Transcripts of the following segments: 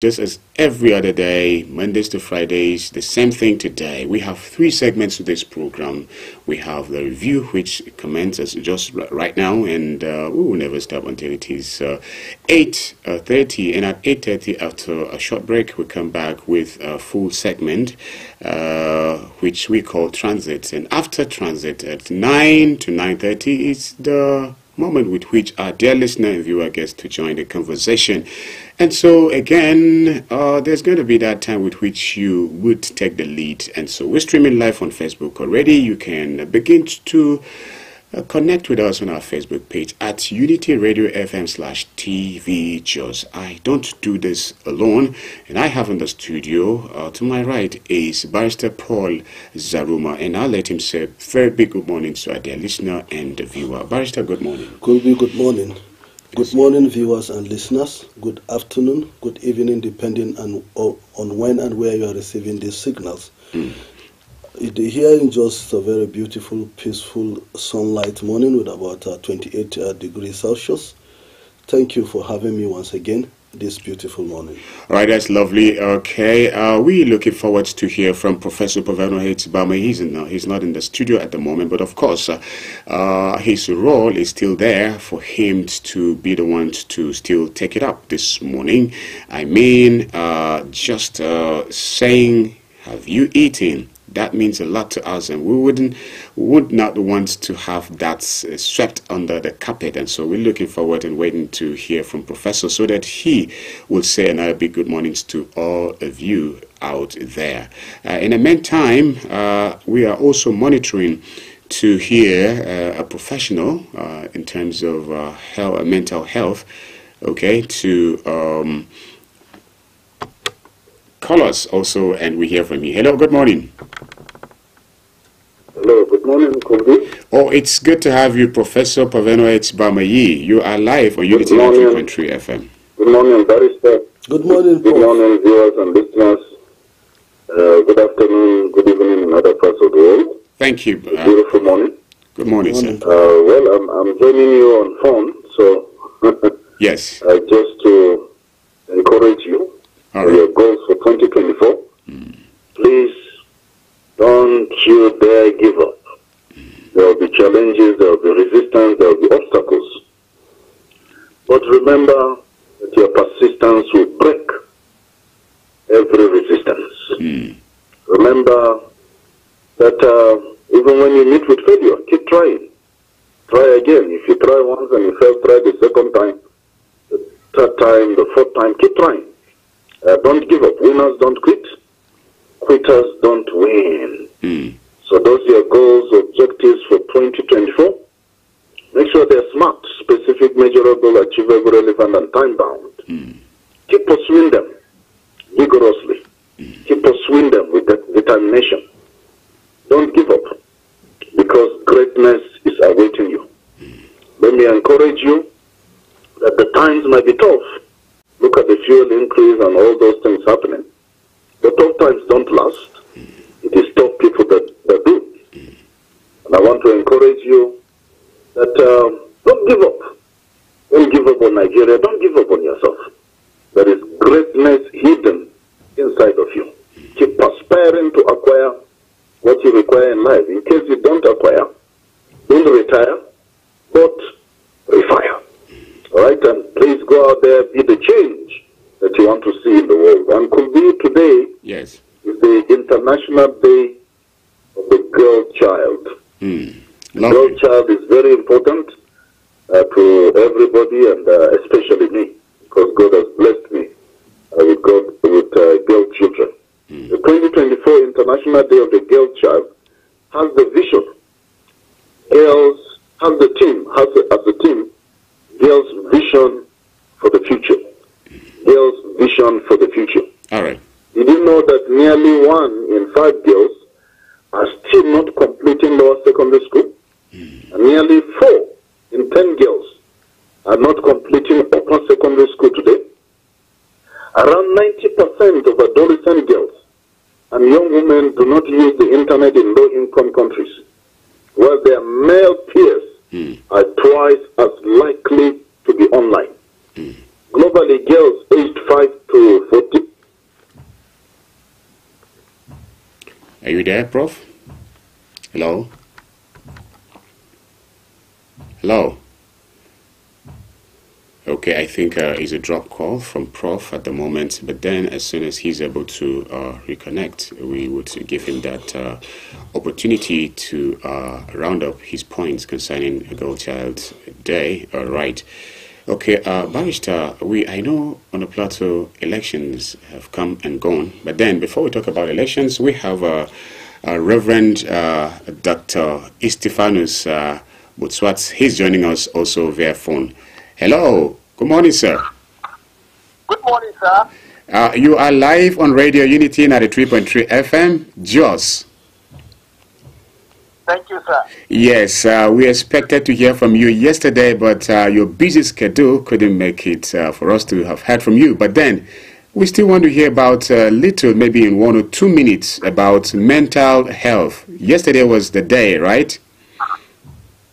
Just as every other day, Mondays to Fridays, the same thing today. We have three segments to this program. We have the review, which commences just right now, and we will never stop until it is 8:30. And at 8:30, after a short break, we come back with a full segment, which we call Transit. And after Transit, at 9 to 9:30, is the moment with which our dear listener and viewer gets to join the conversation. And so again, there's going to be that time with which you would take the lead. And so we're streaming live on Facebook already. You can begin to connect with us on our Facebook page at Unity Radio FM/TV Jos. I don't do this alone, and I have in the studio to my right is Barrister Paul Zaruma, and I'll let him say very big good morning to our dear listener and the viewer. Barrister, good morning. Good morning. Good morning, viewers and listeners. Good afternoon, good evening, depending on when and where you are receiving these signals. Here in just a very beautiful, peaceful sunlight morning with about 28 degrees Celsius. Thank you for having me once again this beautiful morning. All right, that's lovely. Okay, we're looking forward to hear from Professor Pavano Bama. He's not in the studio at the moment, but of course, his role is still there for him to be the one to still take it up this morning. I mean, just saying, have you eaten? That means a lot to us, and we would not want to have that swept under the carpet. And so we're looking forward and waiting to hear from Professor so that he will say another big good mornings to all of you out there. In the meantime, we are also monitoring to hear a professional in terms of mental health, okay, to call us also, and we hear from you. Hello, good morning. Hello, good morning, Kumbi. Oh, it's good to have you, Professor Pavano Bamayi. You are live on Unity 103 FM. Good morning, Barrister. Good morning, Good morning, viewers and listeners. Good afternoon, good evening in other parts of the world. Thank you. Beautiful morning. Good morning, sir. Well, I'm joining you on phone, so yes. Just to encourage you. Your goals for 2024. Please don't you dare give up. There will be challenges, there will be resistance, there will be obstacles. But remember that your persistence will break every resistance. Remember that even when you meet with failure, keep trying. Try again. If you try once and you fail, try the second time, the third time, the fourth time, keep trying. Don't give up. Winners don't quit. Quitters don't win. So those are your goals, objectives for 2024. Make sure they're smart, specific, measurable, achievable, relevant, and time-bound. Keep pursuing them vigorously. Keep pursuing them with determination. Don't give up, because greatness is awaiting you. Let me encourage you that the times might be tough. Look at the fuel increase and all those things happening. The tough times don't last. It is tough people that do. And I want to encourage you that don't give up. Don't give up on Nigeria. Don't give up on yourself. There is greatness hidden inside of you. Keep aspiring to acquire what you require in life. In case you don't acquire, don't retire, but refire. All right, and please go out there, be the change that you want to see in the world. And could be today is the International Day of the Girl Child. The girl child is very important to everybody, and especially me, because God has blessed me with girl children. The 2024 International Day of the Girl Child has the vision. Girls has the team, as a team. Girls' vision for the future. Girls' vision for the future. All right. Did you know that nearly 1 in 5 girls are still not completing lower secondary school? And nearly 4 in 10 girls are not completing upper secondary school today? Around 90% of adolescent girls and young women do not use the internet in low-income countries, while their male peers are twice as likely to be online. globally, girls aged 5 to 14. Are you there, Prof? Hello? Hello? Okay, I think it's a drop call from Prof at the moment, but then as soon as he's able to reconnect, we would give him that opportunity to round up his points concerning Girl Child Day. All right. Okay, Barrister, I know on the plateau elections have come and gone, but then before we talk about elections, we have Reverend Dr. Istifanus Butswat. He's joining us also via phone. Hello, good morning, sir. Good morning, sir. You are live on Radio Unity 93.3 FM, Jos. Thank you, sir. Yes, we expected to hear from you yesterday, but your busy schedule couldn't make it for us to have heard from you. But then, we still want to hear about little, maybe in 1 or 2 minutes, about mental health. Yesterday was the day, right?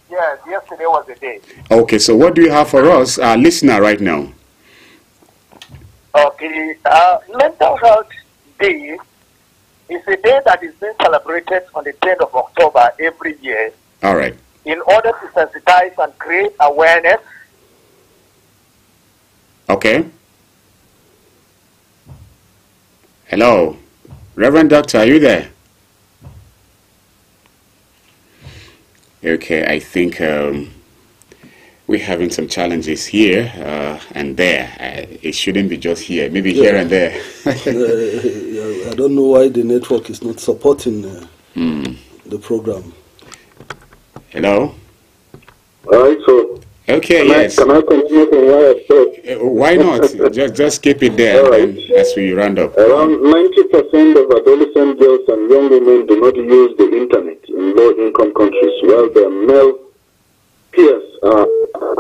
Yes, yesterday was the day. Okay, so what do you have for us, our listener, right now? Okay, Mental Health Day is a day that is being celebrated on the 10th of October every year. All right. In order to sensitize and create awareness. Okay. Hello. Reverend Doctor, are you there? Okay, I think we're having some challenges here and there. It shouldn't be just here, maybe here and there. I don't know why the network is not supporting the program. Hello? All right, so okay, yes. Can I continue from where I stopped? Why not? just keep it there and as we round up. Around 90% of adolescent girls and young women do not use the internet in low-income countries, while their male peers are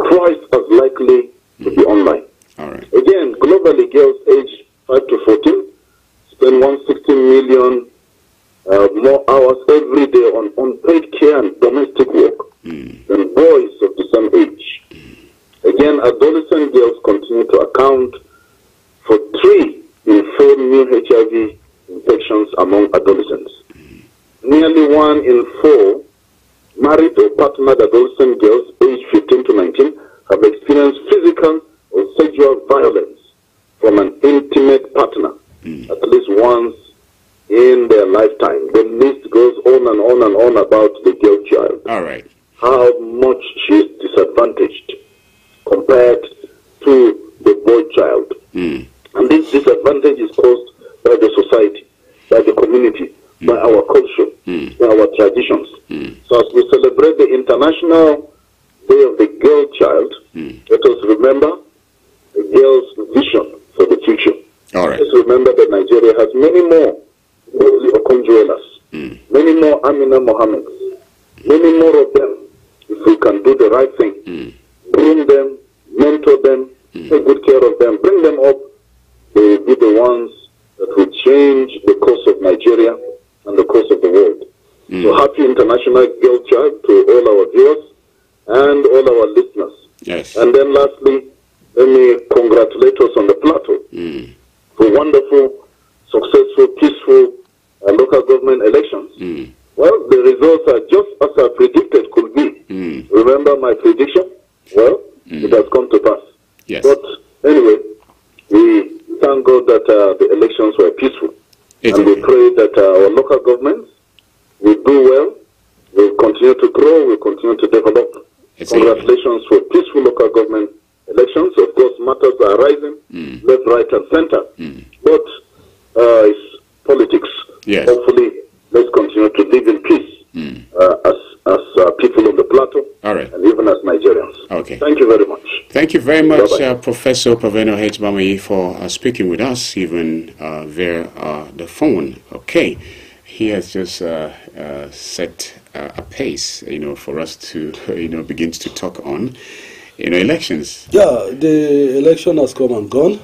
twice as likely to be online. All right. Again, globally, girls aged 5 to 14 spend 160 million more hours every day on unpaid care and domestic work than boys of the same age. Again, adolescent girls continue to account for 3 in 4 new HIV infections among adolescents. Nearly 1 in 4 married or partnered adolescent girls aged 15 to 19 have experienced physical or sexual violence from an intimate partner at least once in their lifetime. The list goes on and on and on about the girl child. All right. How much she is disadvantaged compared to the boy child. And this disadvantage is caused by the society, by the community, by our culture, by our traditions. So as we celebrate the International Day of the Girl Child, let us remember the girl's vision for the future. All right. Let's remember that Nigeria has many more Wesley Okonjo-Iwealas, many more Amina Mohammeds, many more of them. If we can do the right thing, bring them, mentor them, take good care of them, bring them up, they will be the ones that will change the course of Nigeria and the course of the world. So happy International Girl Child to all our viewers and all our listeners. Yes. And then lastly, let me congratulate us on the plateau for wonderful, successful, peaceful local government elections. Well, the results are just as I predicted could be. Remember my prediction? Well, it has come to pass. Yes. But anyway, we thank God that the elections were peaceful. And we pray that our local governments will do well, will continue to grow, will continue to develop. Congratulations for peaceful local government elections. Of course, matters are rising, left, right, and center. But it's politics. Yes. Hopefully, let's continue to live in peace as people on the plateau, and even as Nigerians. Okay. Thank you very much. Thank you very much, Professor Paveno H. Bamayi, for speaking with us, even via the phone. Okay. He has just set a pace, for us to, begin to talk on, elections. Yeah, the election has come and gone.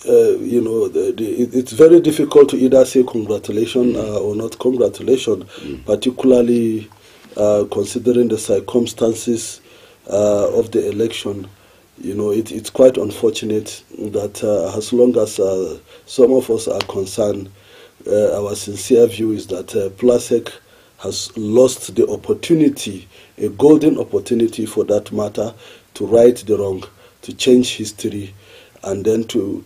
It's very difficult to either say congratulations or not congratulations, particularly considering the circumstances of the election. you know, it's quite unfortunate that as long as some of us are concerned, our sincere view is that PLASEC has lost the opportunity, a golden opportunity for that matter, to right the wrong, to change history, and then to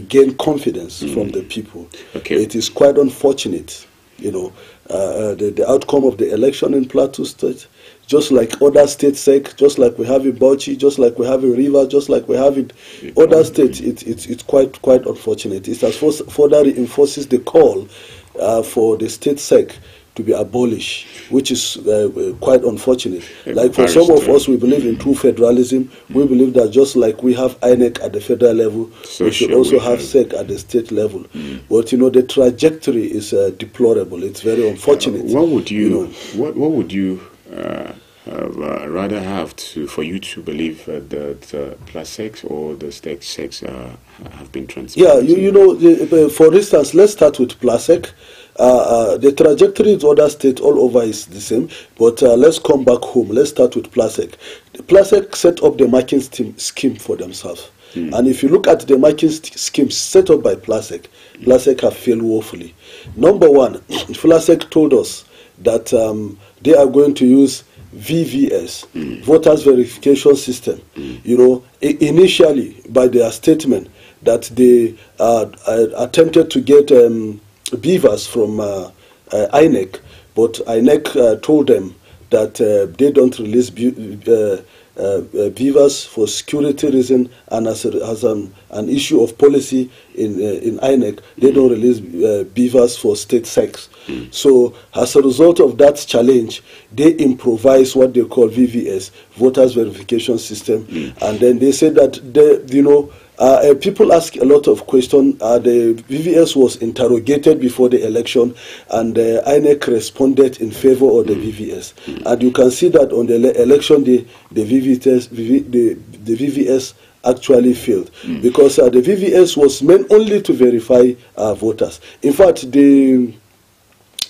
gain confidence from the people. Okay. It is quite unfortunate, you know, the outcome of the election in Plateau State, just like other states, just like we have in Bauchi, just like we have in Rivers, just like we have in other states, it's quite unfortunate. It has further reinforces the call for the state sec to be abolished, which is quite unfortunate. Like for some of us, we believe in true federalism. We believe that just like we have INEC at the federal level, we should also have SEC at the state level. But you know, the trajectory is deplorable. It's very unfortunate. What would you, what would you rather have for you to believe that PLASEC or the state sex have been transparent? Yeah, you know, for instance, let's start with PLASEC. The trajectory in other states all over is the same, but let's come back home. Let's start with PLASEC. PLASEC set up the marking scheme for themselves. And if you look at the marking scheme set up by PLASEC, PLASEC have failed woefully. Number one, PLASEC told us that they are going to use VVS, Voters Verification System. You know, initially by their statement that they attempted to get beavers from INEC, but INEC told them that they don't release beavers for security reason, and as an issue of policy in INEC, they don't release beavers for state sex. So as a result of that challenge, they improvise what they call VVS, Voters Verification System, and then they said that you know, people ask a lot of questions. The VVS was interrogated before the election, and INEC responded in favor of the VVS. And you can see that on the election day, the VVS actually failed, because the VVS was meant only to verify voters. In fact, the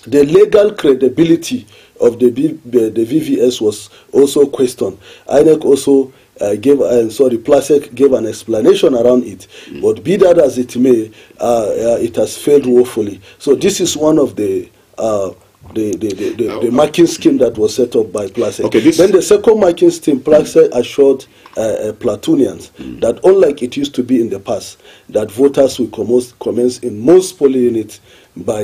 legal credibility of the VVS was also questioned. INEC also PLASEC gave an explanation around it, but be that as it may, it has failed woefully. So this is one of the marking scheme that was set up by PLASEC. Okay, then the second marking scheme, PLASEC assured Platoonians that unlike it used to be in the past, that voters will commence in most polling units by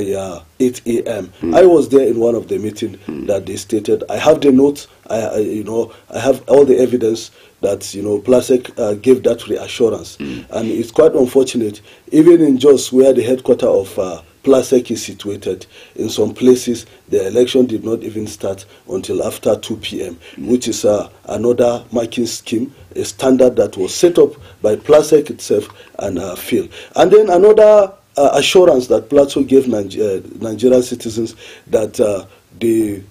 8 a.m. I was there in one of the meetings that they stated. I have the notes. I have all the evidence that, you know, PLASEC gave that reassurance, and it's quite unfortunate. Even in Jos, where the headquarters of PLASEC is situated, in some places the election did not even start until after 2 p.m., which is another marking scheme, a standard that was set up by PLASEC itself and failed. And then another assurance that Plateau gave Nigerian citizens that the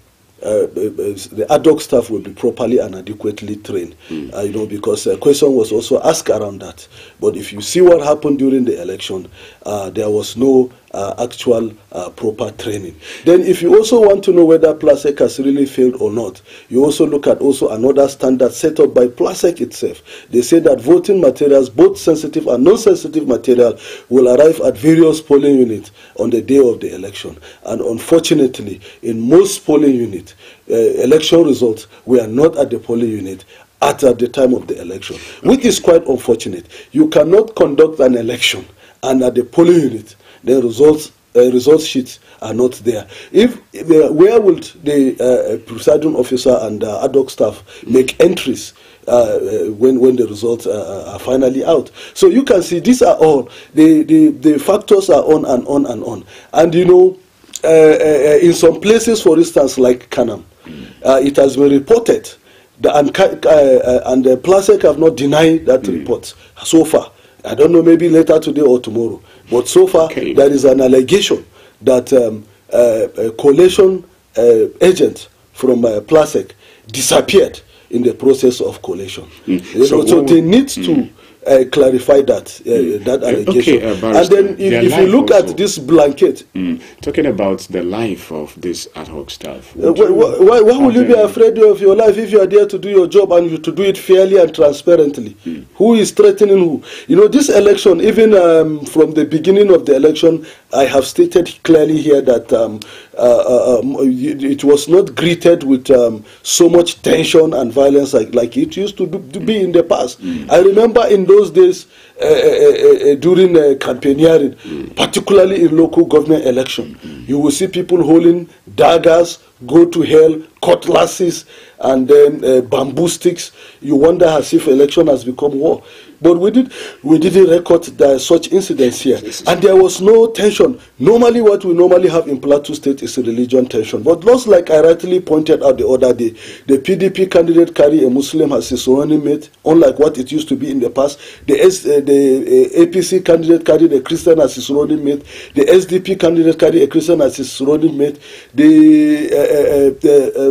ad hoc staff will be properly and adequately trained. You know, because a question was also asked around that. But if you see what happened during the election, there was no actual proper training. Then if you also want to know whether PLASEC has really failed or not, you also look at another standard set up by PLASEC itself. They say that voting materials, both sensitive and non-sensitive material, will arrive at various polling units on the day of the election. And unfortunately, in most polling units, election results were not at the polling unit at the time of the election, which is quite unfortunate. You cannot conduct an election and at the polling unit, the results sheets are not there. Where would the presiding officer and ad hoc staff make entries when the results are finally out? So you can see these are all the factors are on and on and on. And you know, in some places, for instance, like Kanam, it has been reported and the PLASEC have not denied that report so far. I don't know, maybe later today or tomorrow. But so far, there is an allegation that a coalition agent from PLASEC disappeared in the process of coalition. So they need to clarify that allegation. And then if you look at this blanket, talking about the life of this ad hoc staff, why will you be afraid of your life if you are there to do your job and you to do it fairly and transparently? Who is threatening who? You know, this election, even from the beginning of the election, I have stated clearly here that it was not greeted with so much tension and violence like it used to be in the past. I remember in those days during campaigning, particularly in local government election, you will see people holding daggers, go to hell, cutlasses, and then bamboo sticks. You wonder as if election has become war. But we didn't record such incidents here, and there was no tension. Normally, what we normally have in Plateau State is a religion tension. But just like I rightly pointed out the other day, the PDP candidate carry a Muslim as his running mate, unlike what it used to be in the past. The APC candidate carried a Christian as his running mate. The SDP candidate carried a Christian as his running mate. The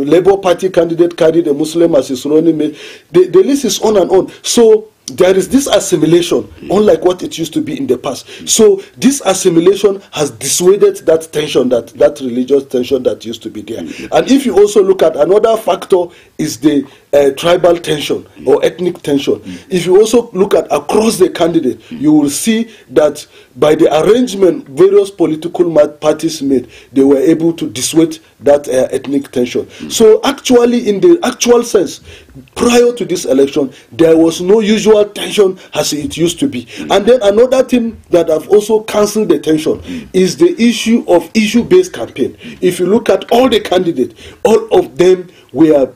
Labour Party candidate carried a Muslim as his running mate. The list is on and on. So there is this assimilation, unlike what it used to be in the past. So this assimilation has dissuaded that tension, that religious tension that used to be there. And if you also look at another factor is the tribal tension or ethnic tension. If you also look at across the candidate, you will see that by the arrangement various political parties made, they were able to dissuade that ethnic tension. So actually, in the actual sense, prior to this election, there was no usual tension as it used to be. And then another thing that have also cancelled the tension is the issue of issue-based campaign. If you look at all the candidates, all of them were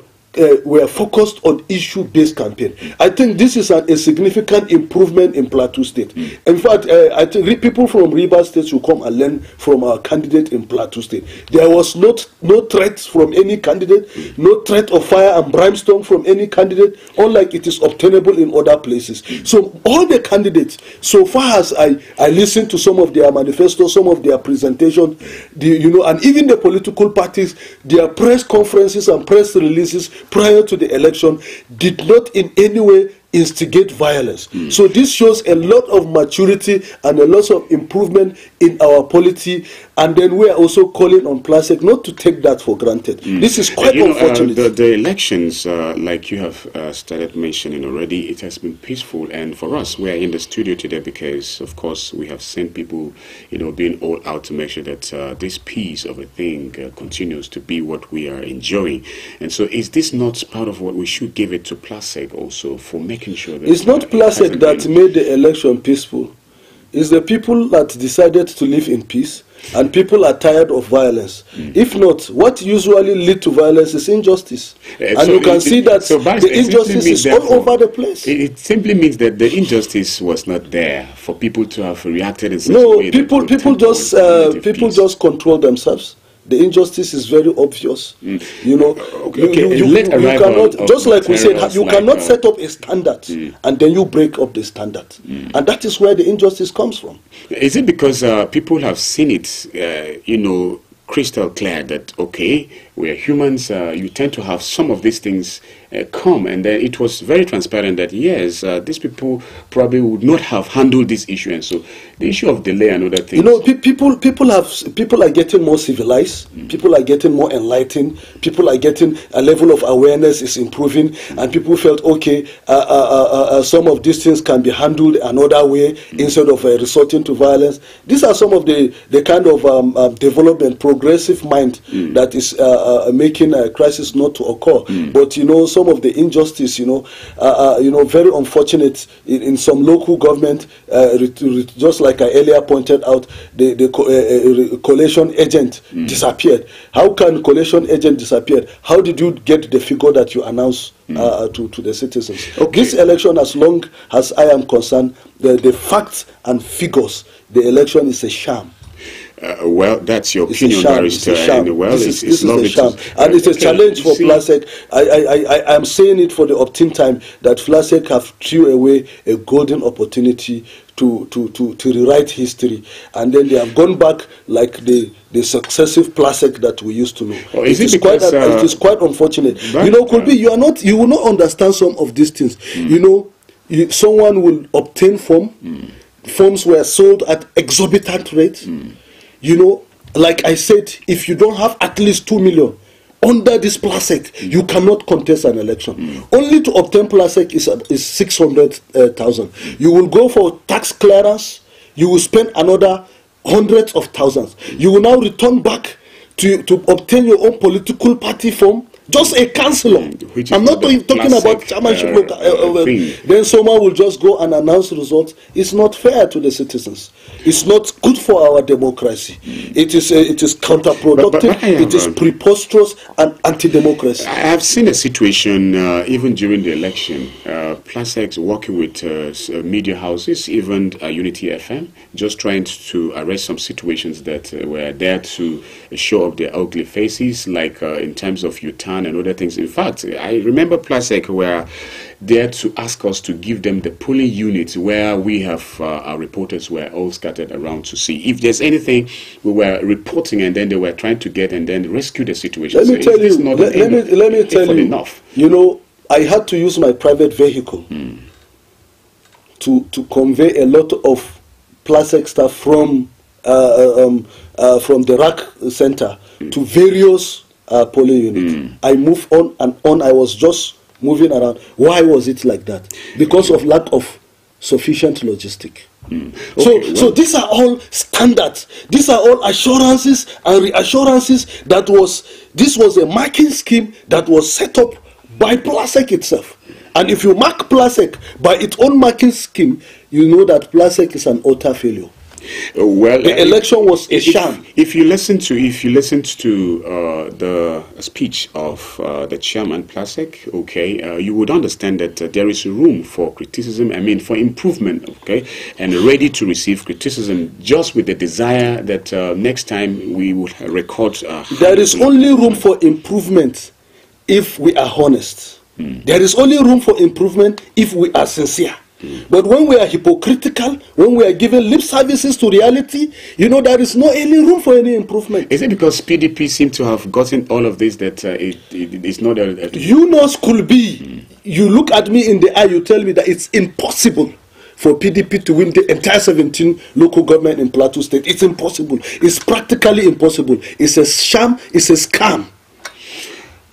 focused on issue-based campaign. I think this is a significant improvement in Plateau State. In fact, I think people from River State will come and learn from our candidate in Plateau State. There was no threat from any candidate, no threat of fire and brimstone from any candidate, unlike it is obtainable in other places. So all the candidates, so far as I listened to some of their manifestos, some of their presentations, and even the political parties, their press conferences and press releases prior to the election did not in any way instigate violence. So this shows a lot of maturity and a lot of improvement in our polity, and then we are also calling on Plasek not to take that for granted. This is quite unfortunate. The elections, like you have started mentioning already, it has been peaceful, and for us, we are in the studio today because, of course, we have seen people, being all out to make sure that this piece of a thing continues to be what we are enjoying. And so is this not part of what we should give it to Plasek also for making sure that it's not Plasek that made the election peaceful. It's the people that decided to live in peace, and people are tired of violence. If not, what usually leads to violence is injustice. And you can see that the injustice is all over the place. It simply means that the injustice was not there for people to have reacted in such a way. No, people just control themselves. The injustice is very obvious. You cannot, just like we said, you cannot set up a standard and then you break up the standard. And that is where the injustice comes from. Is it because people have seen it, crystal clear that, okay, we are humans, you tend to have some of these things come, and then it was very transparent that, yes, these people probably would not have handled this issue, and so the issue of delay and other things. People are getting more civilized, people are getting more enlightened, people are getting a level of awareness is improving, and people felt, okay, some of these things can be handled another way instead of resorting to violence. These are some of the kind of development, progressive mind that is making a crisis not to occur. But some of the injustice, very unfortunate in some local government. Just like I earlier pointed out, the collation agent disappeared. How can collation agent disappear? How did you get the figure that you announced to the citizens? This election, as long as I am concerned, the facts and figures, the election is a sham. Well, that's your opinion, Barrister. And this is a sham. And it's a challenge for Plasek. I am saying it for the optim time that Plasek have threw away a golden opportunity to rewrite history, and then they have gone back like the successive Plasek that we used to know. It is quite unfortunate. You will not understand some of these things. someone will obtain forms were sold at exorbitant rates. You know, like I said, if you don't have at least 2 million under this plastic, you cannot contest an election. Only to obtain plastic is 600,000. You will go for tax clearance. You will spend another hundreds of thousands. You will now return back to obtain your own political party form. Just a councillor. I'm not talking about chairmanship. Then someone will just go and announce results. It's not fair to the citizens. It's not good for our democracy. It is counterproductive. It is preposterous and anti-democracy. I have seen a situation even during the election. Plasex working with media houses, even Unity FM, just trying to arrest some situations that were there to show up their ugly faces, like in terms of U-turn and other things. In fact, I remember Plasec were there to ask us to give them the polling units where we have our reporters were all scattered around to see if there's anything we were reporting, and then they were trying to get and then rescue the situation. Let me tell you, let me tell you, enough. You know, I had to use my private vehicle to convey a lot of Plasec staff from the RAC center to various polling units. I moved on and on. I was just moving around. Why was it like that? Because of lack of sufficient logistic. Okay, so these are all standards. These are all assurances and reassurances this was a marking scheme that was set up by Plasec itself. And if you mark Plasec by its own marking scheme, you know that Plasec is an utter failure. Well, the election was a sham. If you listen to the speech of the chairman Plasec, okay, you would understand that there is room for criticism. I mean, for improvement, okay, and ready to receive criticism, just with the desire that next time we will record. There is only room for improvement if we are honest. There is only room for improvement if we are sincere. But when we are hypocritical, when we are giving lip services to reality, you know, there is no any room for any improvement. Is it because PDP seem to have gotten all of this that it is not a... You know, could be. You look at me in the eye, you tell me that it's impossible for PDP to win the entire 17 local government in Plateau State. It's impossible. It's practically impossible. It's a sham. It's a scam.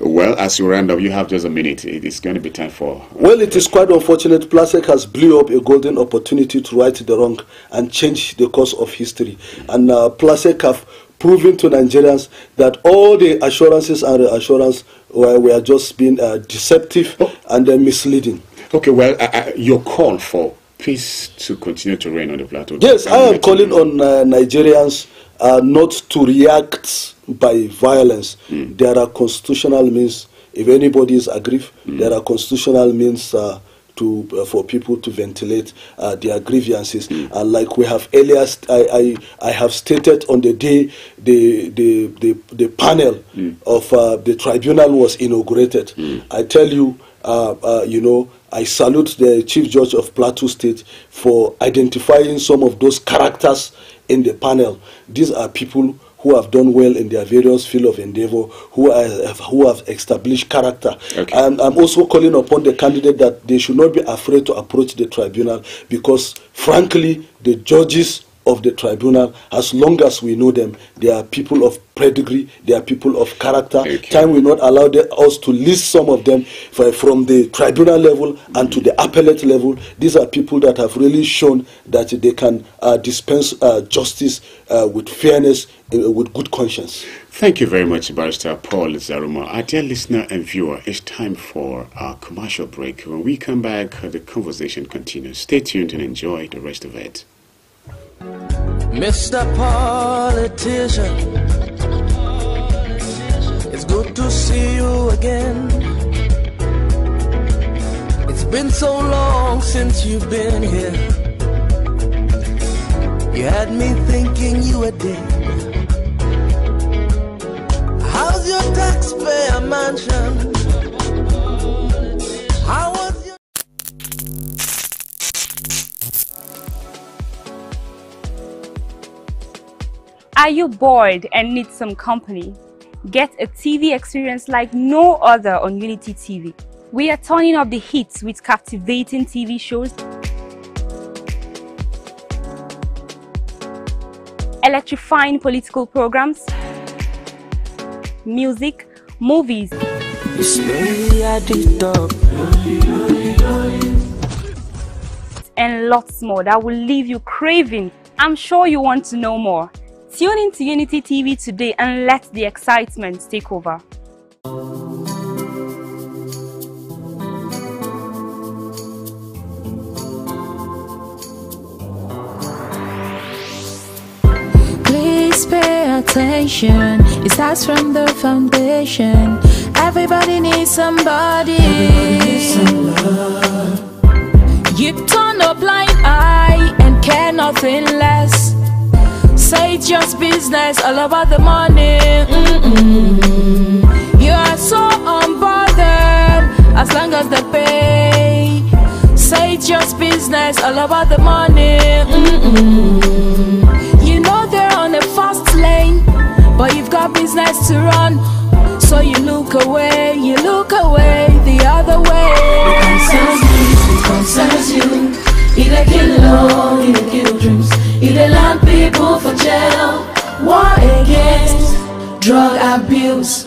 Well, as you round up, you have just a minute. It is going to be time for... Well, it is quite unfortunate. Plasec has blew up a golden opportunity to right the wrong and change the course of history. And Plasec have proven to Nigerians that all the assurances and reassurances were just being deceptive and misleading. Okay, well, your call for peace to continue to reign on the plateau. Yes, I am calling on Nigerians not to react by violence. There are constitutional means. If anybody is aggrieved, there are constitutional means for people to ventilate their grievances. And like we have earlier, I have stated on the day the panel of the tribunal was inaugurated. I tell you, you know, I salute the Chief Judge of Plateau State for identifying some of those characters in the panel. These are people who have done well in their various field of endeavor, who have established character. Okay. And I'm also calling upon the candidate that they should not be afraid to approach the tribunal, because frankly, the judges of the tribunal, as long as we know them, they are people of pedigree, they are people of character. Okay. Time will not allow us to list some of them from the tribunal level and to the appellate level. These are people that have really shown that they can dispense justice with fairness, with good conscience. Thank you very much, Barrister Paul Zaruma. Our dear listener and viewer, it's time for our commercial break. When we come back, the conversation continues. Stay tuned and enjoy the rest of it. Mr. Politician, it's good to see you again. It's been so long since you've been here. You had me thinking you were dead. How's your taxpayer mansion? How was your... Are you bored and need some company? Get a TV experience like no other on Unity TV. We are turning up the hits with captivating TV shows, electrifying political programs, music, movies, and lots more that will leave you craving. I'm sure you want to know more. Tune in to Unity TV today and let the excitement take over. Please pay attention. It starts from the foundation. Everybody needs somebody. You turn a blind eye and care nothing less. Say it's just business, all about the money. You are so unbothered as long as they pay. Say it's just business, all about the money. You know they're on a fast lane, but you've got business to run. So you look away the other way. It concerns you. It kill love, it kill dreams. It land people for jail. War against drug abuse.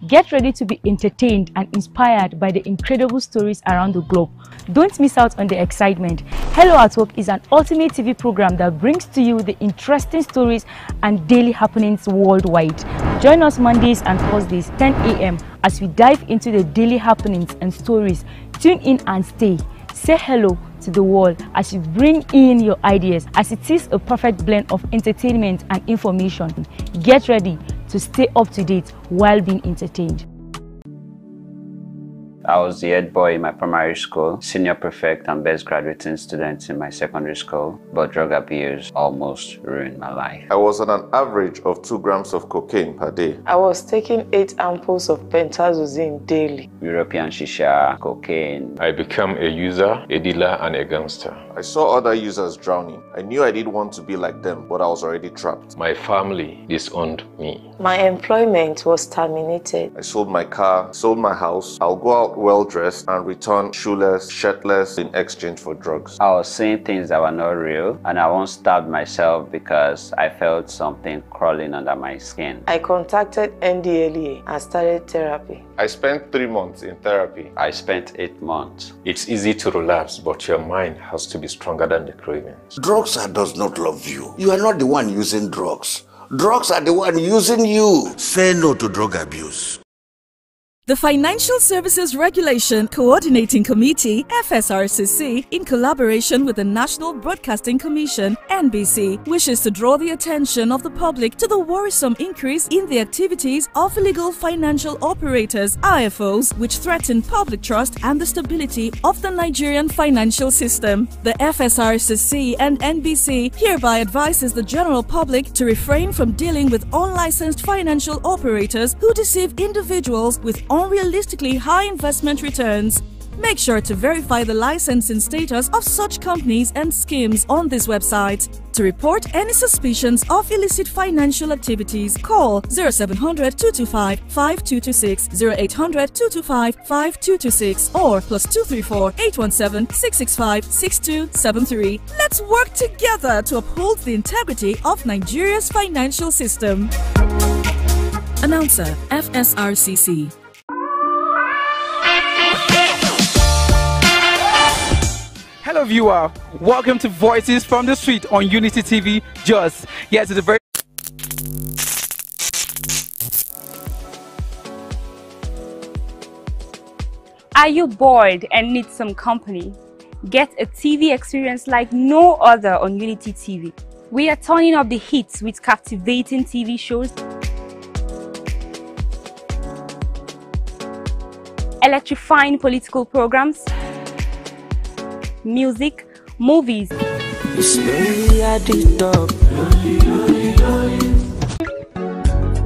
Get ready to be entertained and inspired by the incredible stories around the globe. Don't miss out on the excitement. Hello at Work is an ultimate TV program that brings to you the interesting stories and daily happenings worldwide. Join us Mondays and Thursdays, 10 a.m. as we dive into the daily happenings and stories. Tune in and stay. Say hello to the world as you bring in your ideas, as it is a perfect blend of entertainment and information. Get ready to stay up to date while being entertained. I was the head boy in my primary school, senior prefect and best graduating student in my secondary school, but drug abuse almost ruined my life. I was on an average of 2 grams of cocaine per day. I was taking 8 ampoules of pentazosine daily. European shisha, cocaine. I became a user, a dealer, and a gangster. I saw other users drowning. I knew I didn't want to be like them, but I was already trapped. My family disowned me. My employment was terminated. I sold my car, sold my house. I'll go out well-dressed and return shoeless, shirtless in exchange for drugs. I was seeing things that were not real, and I once stabbed myself because I felt something crawling under my skin. I contacted NDLEA and started therapy. I spent 3 months in therapy. I spent 8 months. It's easy to relapse, but your mind has to be stronger than the cravings. Drugs does not love you. You are not the one using drugs. Drugs are the one using you. Say no to drug abuse. The Financial Services Regulation Coordinating Committee, FSRCC, in collaboration with the National Broadcasting Commission, NBC, wishes to draw the attention of the public to the worrisome increase in the activities of illegal financial operators, IFOs, which threaten public trust and the stability of the Nigerian financial system. The FSRCC and NBC hereby advises the general public to refrain from dealing with unlicensed financial operators who deceive individuals with unrealistically high investment returns. Make sure to verify the licensing status of such companies and schemes on this website. To report any suspicions of illicit financial activities, call 0700 225 5226, 0800 225 5226, or +234 817 665 6273. Let's work together to uphold the integrity of Nigeria's financial system. Announcer, FSRCC. Hello viewer, welcome to Voices from the Street on Unity TV. Yes, it's a very Are you bored and need some company? Get a TV experience like no other on Unity TV. We are turning up the hits with captivating TV shows, electrifying political programs, music, movies,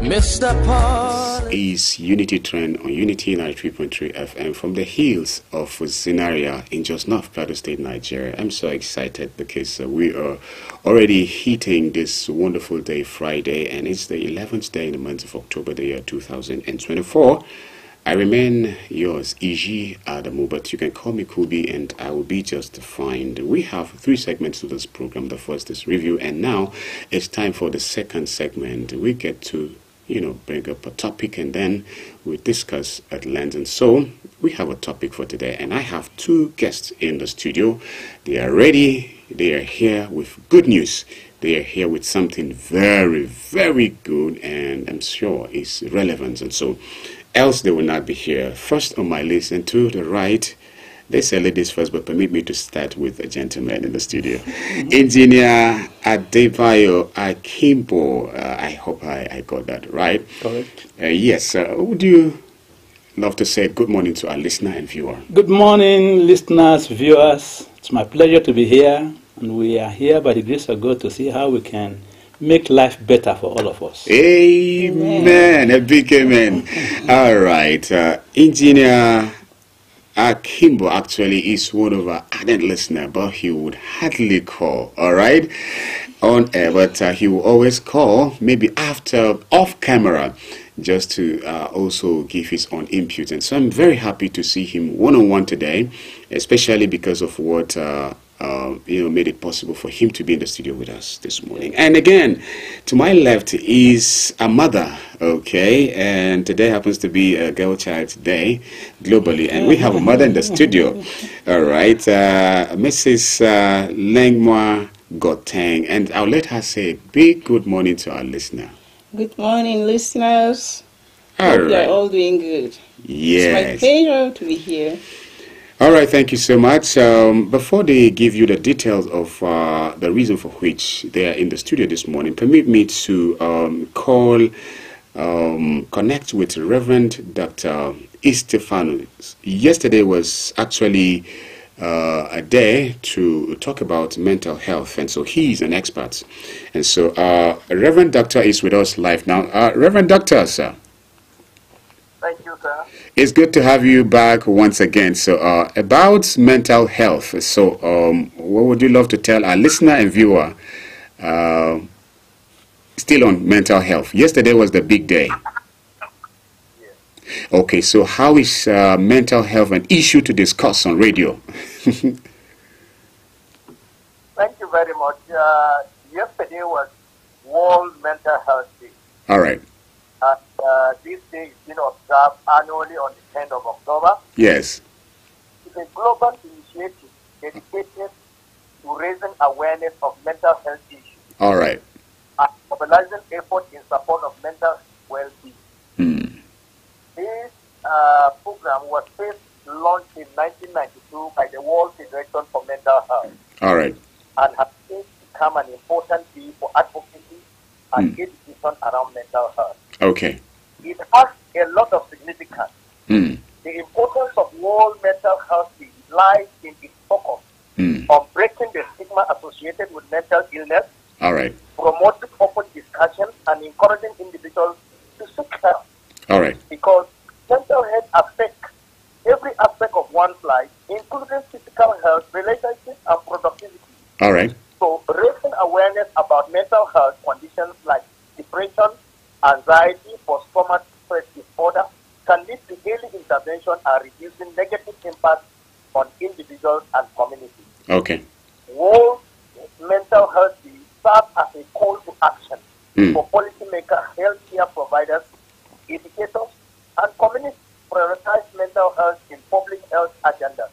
Mr. Paul is Unity Trend on Unity 93.3 FM from the hills of ZINARIYA in just North Plateau State, Nigeria. I'm so excited because we are already hitting this wonderful day, Friday, and it's the 11th day in the month of October, the year 2024. I remain yours, Iji Adamu, but you can call me Kubi and I will be just fine. We have 3 segments to this program. The first is review, and now it's time for the second segment. We get to bring up a topic and then we discuss at length. And so we have a topic for today, and I have 2 guests in the studio. They are ready. They are here with good news. They are here with something very, very good, and I'm sure it's relevant. And so else they will not be here. First on my list, and to the right, they say ladies first, but permit me to start with a gentleman in the studio. Engineer Adebayo Akimbo. I hope I got that right. Correct. Yes. Would you love to say good morning to our listener and viewer? Good morning, listeners, viewers. It's my pleasure to be here, and we are here by the grace of God to see how we can make life better for all of us. Amen. A big amen. All right. Engineer Akimbo actually is one of our ardent listeners, but he would hardly call, all right, on air, but he will always call maybe after, off camera, just to also give his own input. And so I'm very happy to see him one-on-one today, especially because of what made it possible for him to be in the studio with us this morning. And again, to my left is a mother, okay, and today happens to be a Girl Child Day globally, and we have a mother in the studio, all right, Mrs. Lengma Goteng, and I'll let her say a big good morning to our listener. Good morning, listeners. All Hope right. you're all doing good. Yes. It's my pleasure to be here. All right, thank you so much. Before they give you the details of the reason for which they are in the studio this morning, permit me to connect with Reverend Dr. Estefanos. Yesterday was actually a day to talk about mental health, and so he's an expert. And so Reverend Doctor is with us live now. Reverend Doctor, sir. Thank you, sir. It's good to have you back once again. So about mental health, so what would you love to tell our listener and viewer still on mental health? Yesterday was the big day. Okay, so how is mental health an issue to discuss on radio? Thank you very much. Yesterday was World Mental Health Day. All right. This day is being observed annually on the 10th of October. Yes. It's a global initiative dedicated to raising awareness of mental health issues. All right. And mobilizing efforts in support of mental well-being. This program was first launched in 1992 by the World Federation for Mental Health. All right. And has since become an important field for advocacy and education around mental health. Okay. It has a lot of significance. The importance of World Mental Health Day lies in its focus on breaking the stigma associated with mental illness, All right. promoting open discussions, and encouraging individuals to seek help. All right. Because mental health affects every aspect of one's life, including physical health, relationships, and productivity. All right. So, raising awareness about mental health conditions like depression, anxiety, post-traumatic stress disorder can lead to early intervention and reducing negative impact on individuals and communities. Okay. World Mental Health Day serves as a call to action for policymakers, healthcare providers, educators, and communities to prioritize mental health in public health agendas.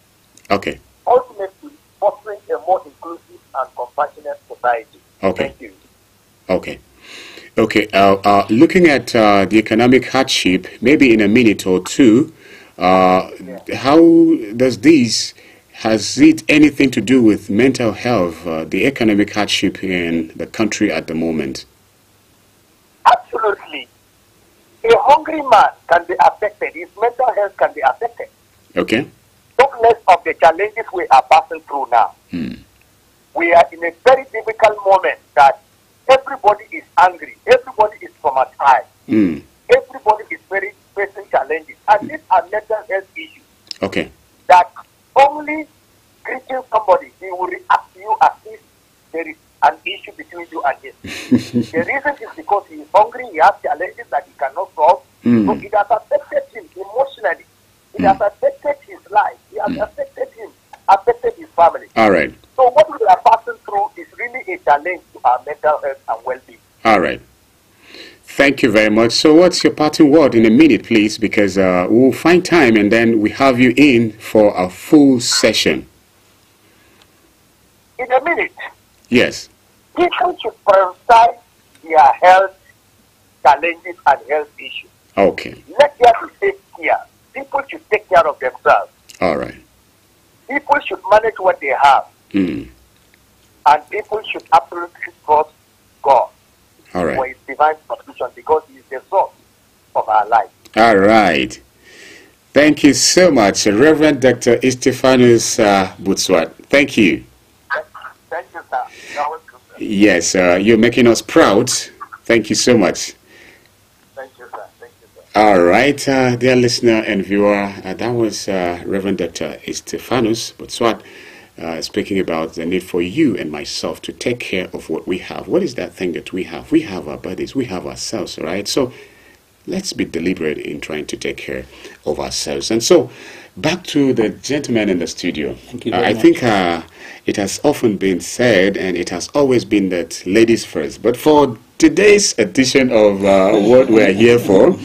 Okay. Ultimately, fostering a more inclusive and compassionate society. Okay. Thank you. Okay. Okay. Looking at the economic hardship, maybe in a minute or two, how does this, has it anything to do with mental health, the economic hardship in the country at the moment? Absolutely. A hungry man can be affected. His mental health can be affected. Okay. Talk less of the challenges we are passing through now. We are in a very difficult moment that everybody is angry. Everybody is traumatized. Everybody is facing challenges. And these are mental health issues. Okay. That only greeting somebody, he will react to you as if there is an issue between you and him. The reason is because he is hungry, he has challenges that he cannot solve. So it has affected him emotionally. It has affected his life. It has affected him, affected his family. All right. So what we are passing through is really a challenge to our mental health and well-being. All right. Thank you very much. So what's your parting word in a minute, please? Because we'll find time and then we have you in for a full session. In a minute. Yes. People should prioritize their health challenges and health issues. Okay. Let there be self-care. People should take care of themselves. All right. People should manage what they have. And people should absolutely trust God. All right. For his divine provision, because he is the source of our life. All right. Thank you so much, Reverend Dr. Stephanus Butswat. Thank you. Thank you, sir. You're welcome, sir. Yes, you're making us proud. Thank you so much. Thank you, sir. Thank you, sir. All right, dear listener and viewer, that was Reverend Dr. Stephanus Butswat speaking about the need for you and myself to take care of what we have. What is that thing that we have? We have our bodies, we have ourselves, right? So let's be deliberate in trying to take care of ourselves. And so back to the gentleman in the studio. Thank you very I much. think it has often been said, and it has always been, that ladies first. But for today's edition of what we're here for,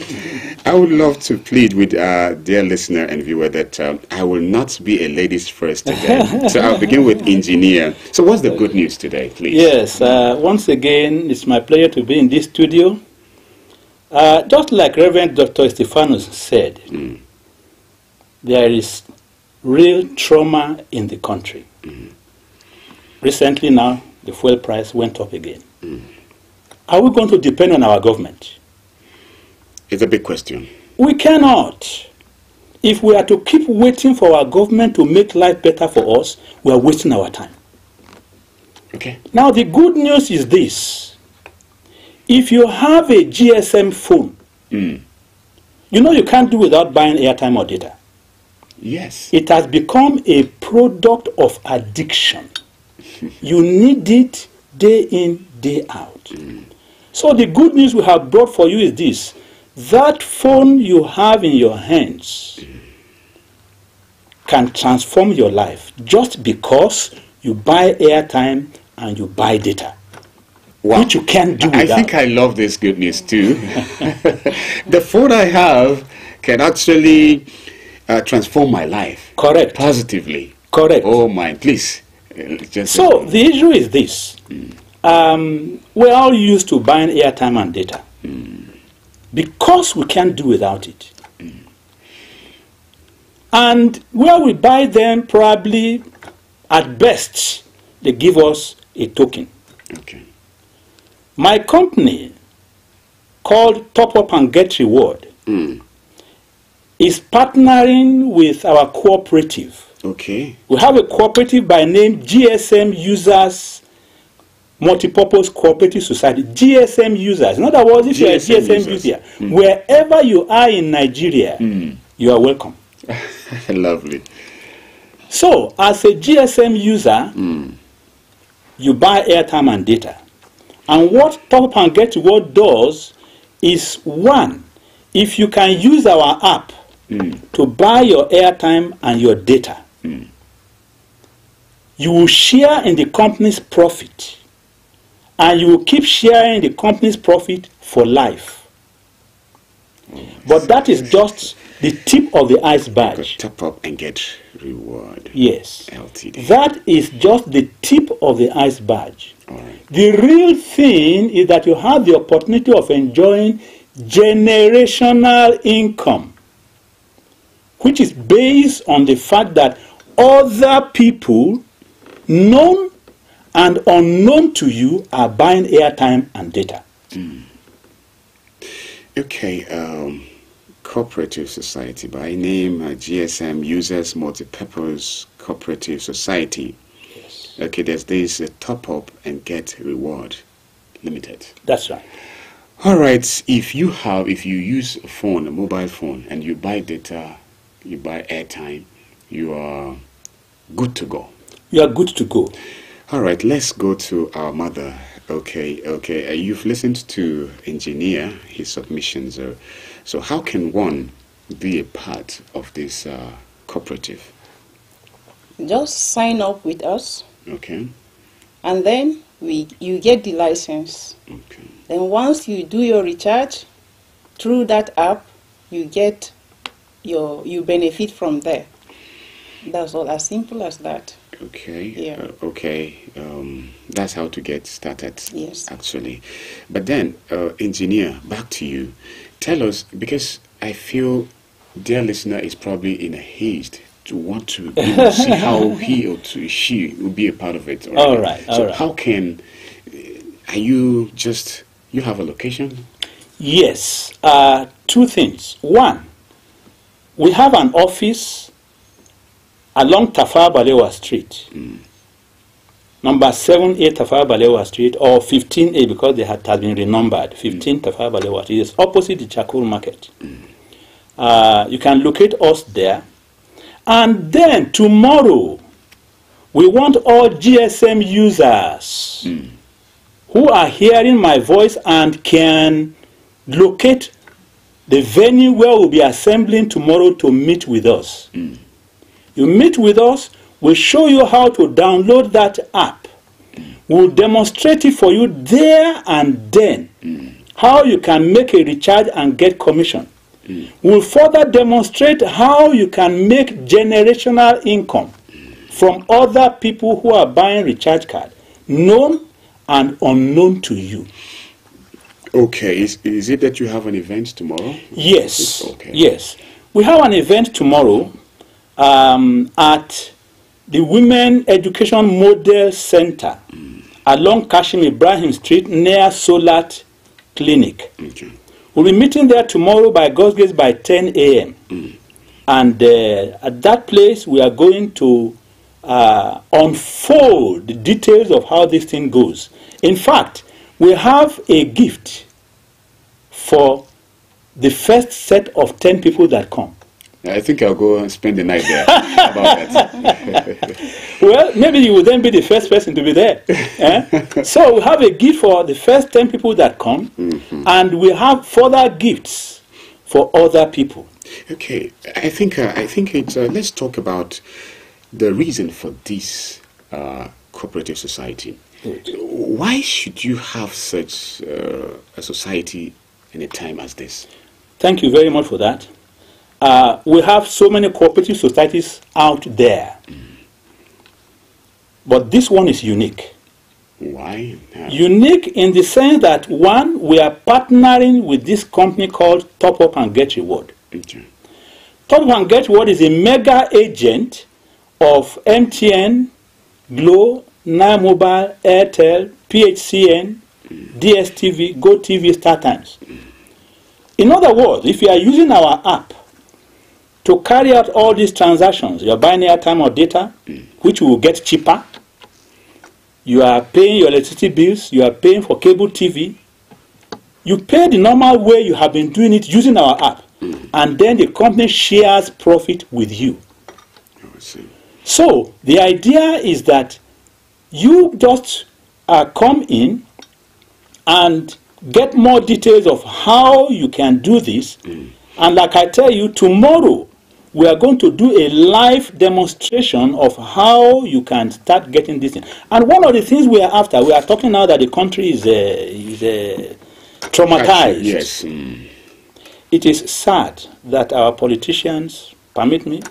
I would love to plead with dear listener and viewer that I will not be a ladies first today. So I'll begin with engineer. So what's the good news today, please? Yes, once again, it's my pleasure to be in this studio. Just like Reverend Dr. Stephanus said, there is real trauma in the country. Recently now, the fuel price went up again. Are we going to depend on our government? It's a big question. We cannot. If we are to keep waiting for our government to make life better for us, we are wasting our time. Okay. Now the good news is this. If you have a GSM phone, you know you can't do without buying airtime or data. Yes. It has become a product of addiction. You need it day in, day out. So the good news we have brought for you is this. That phone you have in your hands can transform your life just because you buy airtime and you buy data. Wow. Which you can't do without. I think I love this good news too. The phone I have can actually transform my life. Correct. Positively. Correct. Oh my, please. So the issue is this. We're all used to buying airtime and data. Because we can't do without it. And where we buy them, probably at best, they give us a token. Okay. My company, called Top Up and Get Reward, is partnering with our cooperative. Okay. We have a cooperative by name GSM Users Multipurpose Cooperative Society. GSM Users. In other words, if you are a GSM user, wherever you are in Nigeria, you are welcome. Lovely. So, as a GSM user, you buy airtime and data. And what Top Up and Get Reward does is, one, if you can use our app to buy your airtime and your data, you will share in the company's profit. And you will keep sharing the company's profit for life. But that is just the tip of the iceberg. Top Up and Get Reward. Yes. LTD. That is just the tip of the iceberg. The real thing is that you have the opportunity of enjoying generational income, which is based on the fact that other people, known and unknown to you, are buying airtime and data. Okay, cooperative society by name GSM Users Multipurpose Cooperative Society. Yes. Okay, there's this Top Up and Get Reward Limited. That's right. All right. If you use a phone, a mobile phone, and you buy data, you buy airtime, you are good to go. You are good to go. All right. Let's go to our mother. Okay. You've listened to engineer, his submissions. So how can one be a part of this cooperative? Just sign up with us. Okay. And then you get the license. Okay. Then once you do your recharge through that app, you benefit from there. That's all, as simple as that. Okay. Yeah. That's how to get started. Yes. Actually, but then, engineer, back to you. Tell us, because I feel dear listener is probably in a haste to want to see how he or she will be a part of it. All right. So how can you have a location? Yes. Two things. One, we have an office along Tafawa Balewa Street, number 7A Tafawa Balewa Street, or 15A because they has been renumbered. 15 Tafawa Balewa Street is opposite the Charcoal Market. You can locate us there. And then tomorrow, we want all GSM users who are hearing my voice and can locate the venue where we'll be assembling tomorrow to meet with us. You meet with us, we'll show you how to download that app. We'll demonstrate it for you there and then, how you can make a recharge and get commission. We'll further demonstrate how you can make generational income from other people who are buying recharge card, known and unknown to you. Okay, is it that you have an event tomorrow? Yes. Okay. Yes. We have an event tomorrow at the Women Education Model Center along Kashim Ibrahim Street near Solat Clinic. Okay. We'll be meeting there tomorrow by God's grace by 10 a.m. And at that place, we are going to unfold the details of how this thing goes. In fact, we have a gift for the first set of 10 people that come. I think I'll go and spend the night there. How about that? Well, maybe you will then be the first person to be there. So we have a gift for the first 10 people that come, and we have further gifts for other people. Okay, I think it's. Let's talk about the reason for this cooperative society. Why should you have such a society in a time as this? Thank you very much for that. We have so many cooperative societies out there. But this one is unique. Why? Unique in the sense that, one, we are partnering with this company called Top Up and Get Reward. Okay. Top Up and Get Reward is a mega agent of MTN, Glo, Nine Mobile, Airtel, PHCN, DSTV, GoTV, StarTimes. In other words, if you are using our app to carry out all these transactions, you are buying airtime or data, which will get cheaper. You are paying your electricity bills. You are paying for cable TV. You pay the normal way you have been doing it using our app. And then the company shares profit with you. So the idea is that you just come in and get more details of how you can do this. And like I tell you, tomorrow we are going to do a live demonstration of how you can start getting this in. And one of the things we are after, we are talking now that the country is traumatized. Yes. It is sad that our politicians, permit me,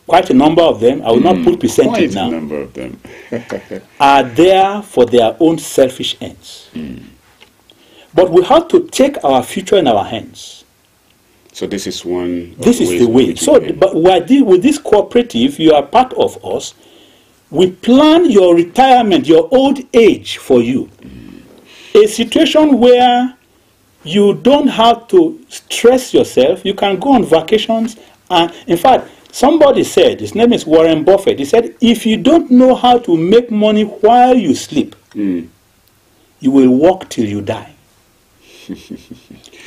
quite a number of them, I will not put percentage now, quite a number of them are there for their own selfish ends. But we have to take our future in our hands. So this is one. This is the way. So, but with this cooperative, you are part of us. We plan your retirement, your old age for you. A situation where you don't have to stress yourself. You can go on vacations. And in fact, somebody said, his name is Warren Buffett, he said, if you don't know how to make money while you sleep, you will work till you die.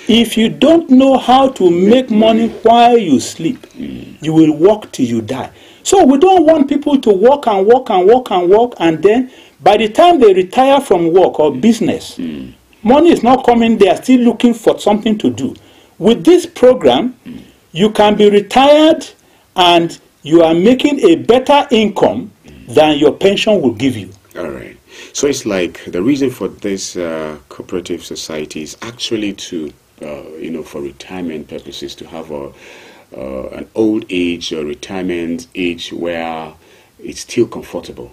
If you don't know how to make money while you sleep, you will work till you die. So we don't want people to work and work and work and work, and then by the time they retire from work or business, money is not coming, they are still looking for something to do. With this program, you can be retired and you are making a better income than your pension will give you. All right. So it's like the reason for this cooperative society is actually to, for retirement purposes, to have an old age or retirement age where it's still comfortable.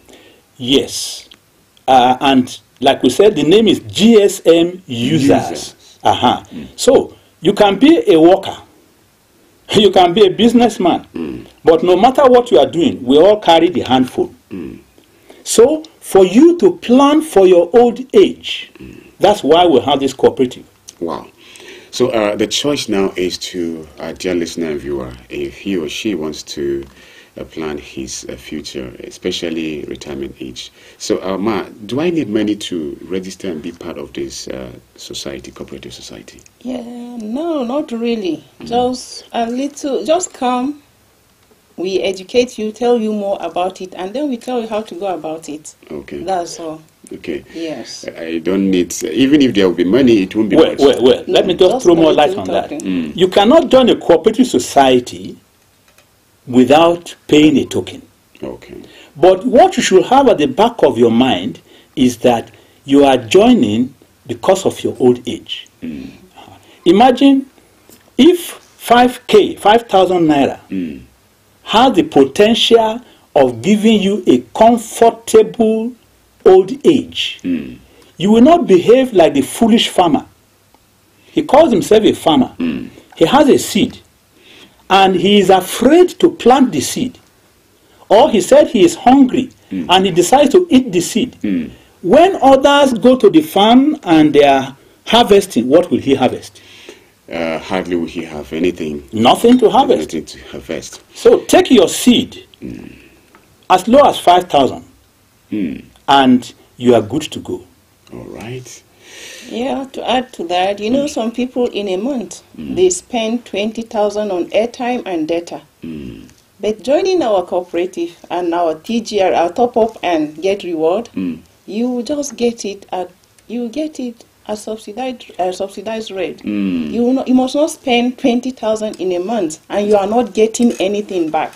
Yes. And like we said, the name is GSM users. So you can be a worker. You can be a businessman. But no matter what you are doing, we all carry the handful. So for you to plan for your old age, that's why we have this cooperative. Wow. So the choice now is to our dear listener and viewer, if he or she wants to plan his future, especially retirement age. So, Ma, do I need money to register and be part of this society, cooperative society? Yeah, no, not really. Just a little, just come. We educate you, tell you more about it, and then we tell you how to go about it. Okay. That's all. Okay. Yes. I don't need, even if there will be money, it won't be much. Well, let me just throw more light on that. You cannot join a cooperative society without paying a token. Okay. But what you should have at the back of your mind is that you are joining because of your old age. Imagine if 5,000 naira has the potential of giving you a comfortable old age. You will not behave like the foolish farmer. He calls himself a farmer. He has a seed, and he is afraid to plant the seed. Or he said he is hungry, and he decides to eat the seed. When others go to the farm and they are harvesting, what will he harvest? Hardly will he have anything. Nothing to harvest. Nothing to harvest. So take your seed as low as 5,000, and you are good to go. All right. Yeah, to add to that, you know, some people in a month, they spend 20,000 on airtime and data. But joining our cooperative and our TGR, our top up and get reward, you just get it at a subsidized rate. You must not spend 20,000 in a month, and you are not getting anything back.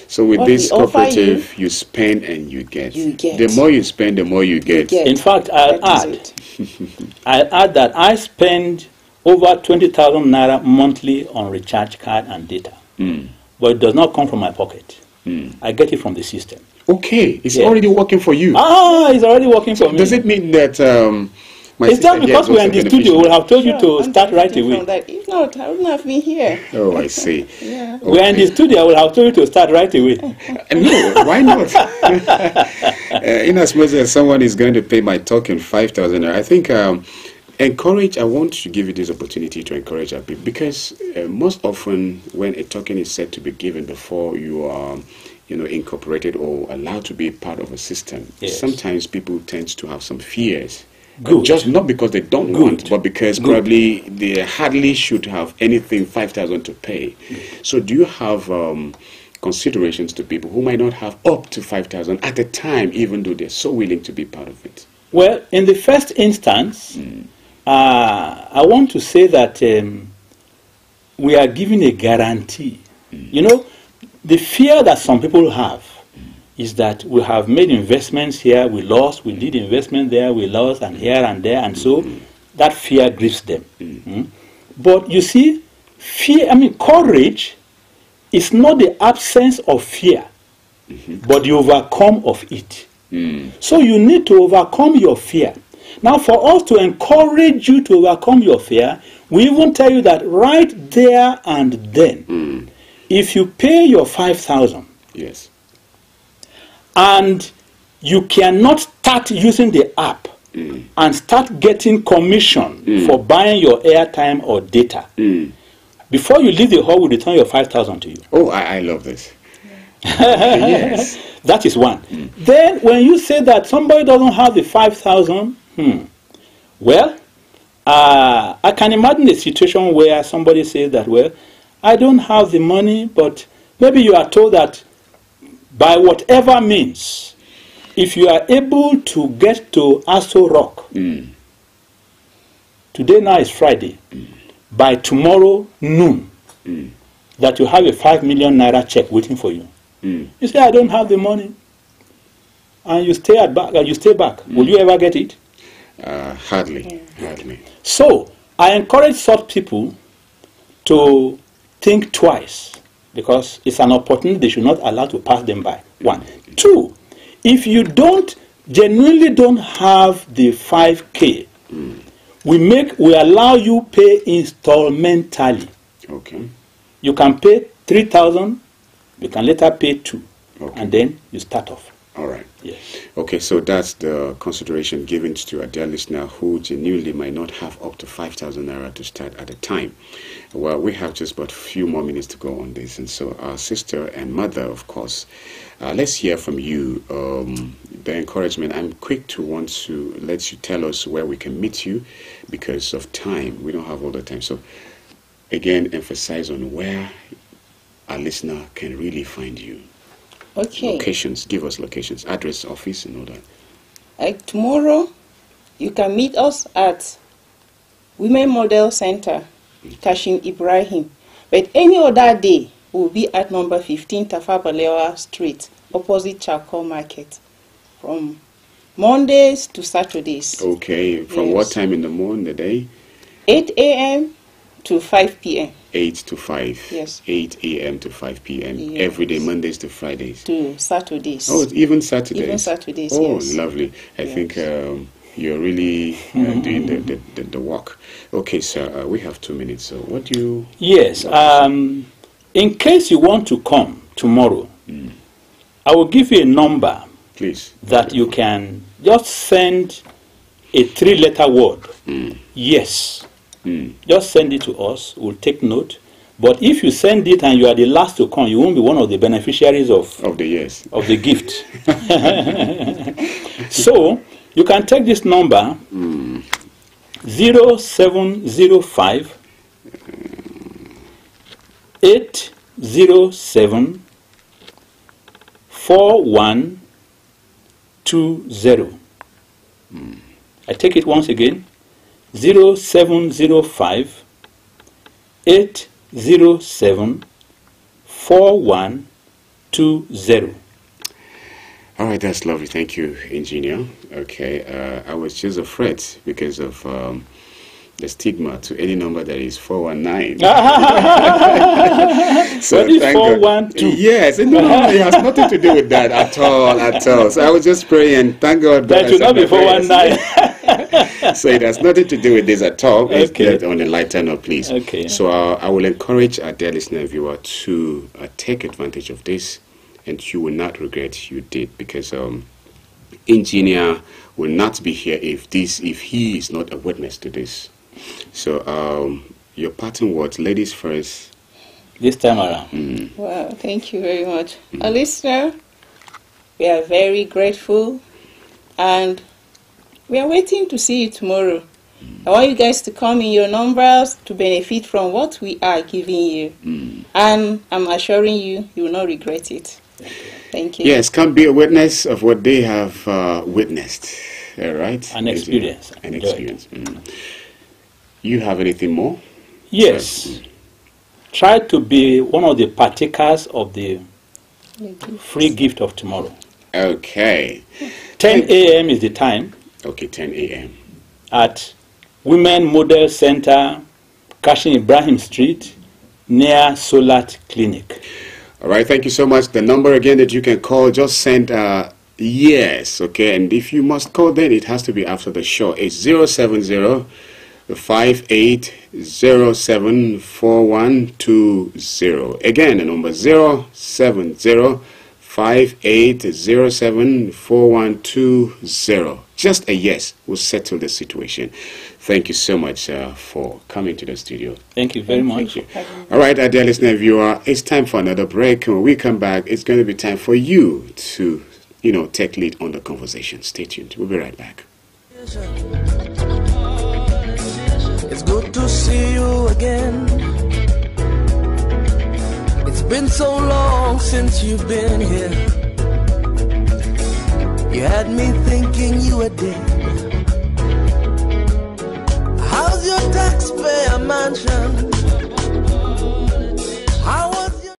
So with this cooperative, you spend and you get. The more you spend, the more you get. In fact, I'll add that I spend over 20,000 naira monthly on recharge card and data. But it does not come from my pocket. I get it from the system. Okay, it's already working for you. It's already working for me. Does it mean that it's just because we're in the studio, we'll have told you to start right away. If not, I wouldn't have been here. Oh, I see. Yeah. We're in the studio, we'll have told you to start right away. No, why not? In as much as someone is going to pay my token 5,000, I think I want to give you this opportunity to encourage our people, because most often when a token is said to be given before you are incorporated or allowed to be part of a system, sometimes people tend to have some fears. Just not because they don't want, but because probably they hardly should have anything 5,000 to pay. So do you have considerations to people who might not have up to 5,000 at a time, even though they're so willing to be part of it? Well, in the first instance, I want to say that we are giving a guarantee. You know, the fear that some people have is that we have made investments here, we lost, we did investment there, we lost, and here and there, and so that fear grieves them. But you see, courage is not the absence of fear, but the overcome of it. So you need to overcome your fear. Now, for us to encourage you to overcome your fear, we even tell you that right there and then, if you pay your 5,000, yes, and you cannot start using the app and start getting commission for buying your airtime or data, before you leave the hall, we'll return your 5,000 to you. Oh, I love this. Yes. That is one. Then when you say that somebody doesn't have the 5,000, Well, I can imagine a situation where somebody says that, well, I don't have the money, but maybe you are told that by whatever means, if you are able to get to Aso Rock, today now is Friday, by tomorrow noon, that you have a 5 million naira check waiting for you. You say, I don't have the money, and you stay back. Will you ever get it? Hardly. So I encourage such people to think twice, because it's an opportunity they should not allow to pass them by. 1. 2, if you genuinely don't have the 5K, we allow you pay installmentally. Okay. You can pay 3,000, you can later pay 2, and then you start off. All right. Yes. Okay, so that's the consideration given to a dear listener who genuinely might not have up to 5,000 naira to start at a time. Well, we have just but a few more minutes to go on this, and so our sister and mother, of course, let's hear from you. The encouragement. I'm quick to want to let you tell us where we can meet you because of time. We don't have all the time. So, again, emphasize on where our listener can really find you. Okay. Locations. Give us locations, address, office, and all that. Like tomorrow, you can meet us at Women Model Center, Kashim Ibrahim. But any other day, we'll be at number 15 Tafa Balewa Street, opposite Charcoal Market, from Mondays to Saturdays. Okay. From what time in the morning, the day? 8 a.m. to 5 p.m. 8 to 5. Yes. 8 a.m. to 5 p.m. Yes. Every day, Mondays to Fridays. To Saturdays. Oh, even Saturdays. Even Saturdays. Oh, yes. lovely. I think you're really doing the work. Okay, sir. We have 2 minutes. So, what do you? Yes. In case you want to come tomorrow, I will give you a number. Please. That you can just send a 3-letter word. Yes. Just send it to us. We'll take note. But if you send it and you are the last to come, you won't be one of the beneficiaries of the gift. So you can take this number 0705 807 4120. I take it once again. 0705 807 4120. All right, that's lovely. Thank you, engineer. Okay, I was just afraid because of the stigma to any number that is 419. So what is 412? Yes, no, it has nothing to do with that at all. So I was just praying, thank God. That should not be 419. So it has nothing to do with this at all. Okay. It's on a lighter note, please. Okay. So I will encourage our dear listener and viewer to take advantage of this, and you will not regret you did, because engineer will not be here if he is not a witness to this. So your parting words, ladies first. This time around. Wow, thank you very much. Our listener, we are very grateful, and we are waiting to see you tomorrow. I want you guys to come in your numbers to benefit from what we are giving you. And I'm assuring you, you will not regret it. Thank you. Yes, come be a witness of what they have witnessed. All right? An experience. An experience. You have anything more? Yes. Try to be one of the partakers of the free gift of tomorrow. Okay. 10 a.m. is the time. Okay, 10 a.m. At Women Model Center, Kashim Ibrahim Street, near Solat Clinic. All right, thank you so much. The number again that you can call, just send yes, okay? And if you must call, then it has to be after the show. It's 070-5807-4120. Again, the number 070-5807-4120. Just a yes will settle the situation. Thank you so much for coming to the studio. Thank you very much. Thank you. All right, dear listener viewer, it's time for another break. When we come back, it's going to be time for you to, take lead on the conversation. Stay tuned. We'll be right back. It's good to see you again. It's been so long since you've been here. You had me thinking you were dead. How's your taxpayer mansion? How was your...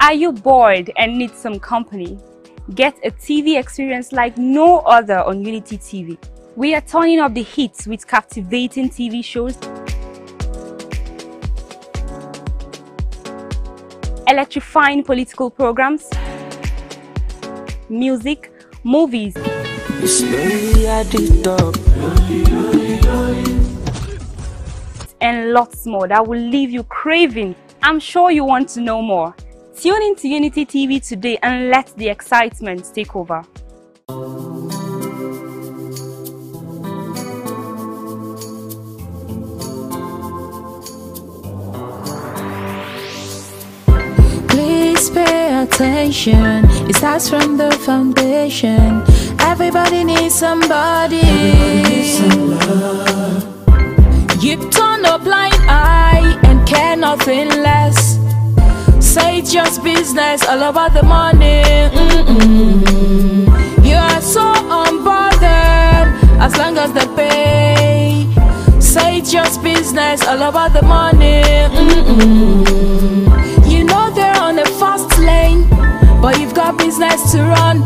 Are you bored and need some company? Get a TV experience like no other on Unity TV. We are turning up the hits with captivating TV shows, electrifying political programs, music, movies, and lots more that will leave you craving. I'm sure you want to know more. Tune into Unity TV today and let the excitement take over. Please pay attention. It starts from the foundation. Everybody needs somebody. You turn a blind eye and care nothing less. Say it's just business, all about the money. You are so unbothered as long as they pay. Say it's just business, all about the money. You know they're on a fast lane, but you've got business to run.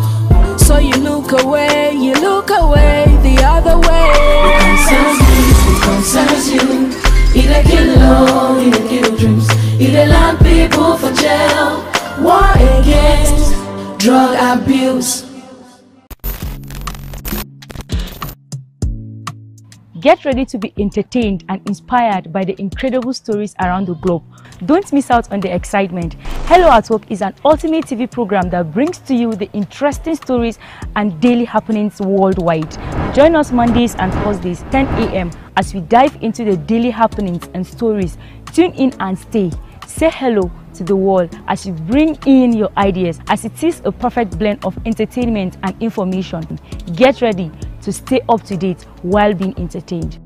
So you look away the other way. It concerns you. It a kill love, it a kill dreams. It a land people for jail. War against drug abuse. Get ready to be entertained and inspired by the incredible stories around the globe. Don't miss out on the excitement. Hello at Work is an ultimate TV program that brings to you the interesting stories and daily happenings worldwide. Join us Mondays and Thursdays 10 a.m. as we dive into the daily happenings and stories. Tune in and stay. Say hello to the world as you bring in your ideas, as it is a perfect blend of entertainment and information. Get ready to stay up to date while being entertained.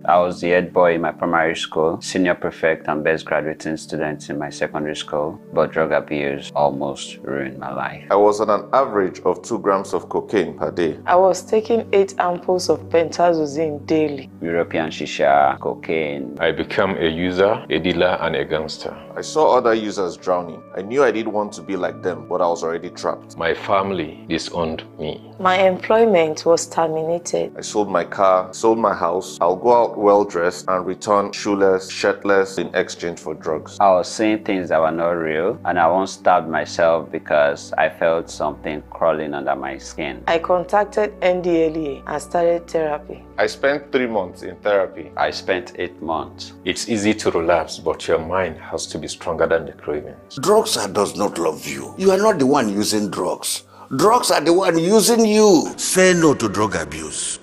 I was the head boy in my primary school, senior prefect and best graduating student in my secondary school, but drug abuse almost ruined my life. I was on an average of 2 grams of cocaine per day. I was taking 8 ampoules of pentazosine daily. European shisha, cocaine. I became a user, a dealer, and a gangster. I saw other users drowning. I knew I didn't want to be like them, but I was already trapped. My family disowned me. My employment was terminated. I sold my car, sold my house. I'll go out well-dressed and return shoeless, shirtless in exchange for drugs. I was saying things that were not real, and I once stabbed myself because I felt something crawling under my skin. I contacted NDLEA and started therapy. I spent 3 months in therapy. I spent 8 months. It's easy to relapse, but your mind has to be stronger than the cravings. Drugs does not love you. You are not the one using drugs. Drugs are the one using you. Say no to drug abuse.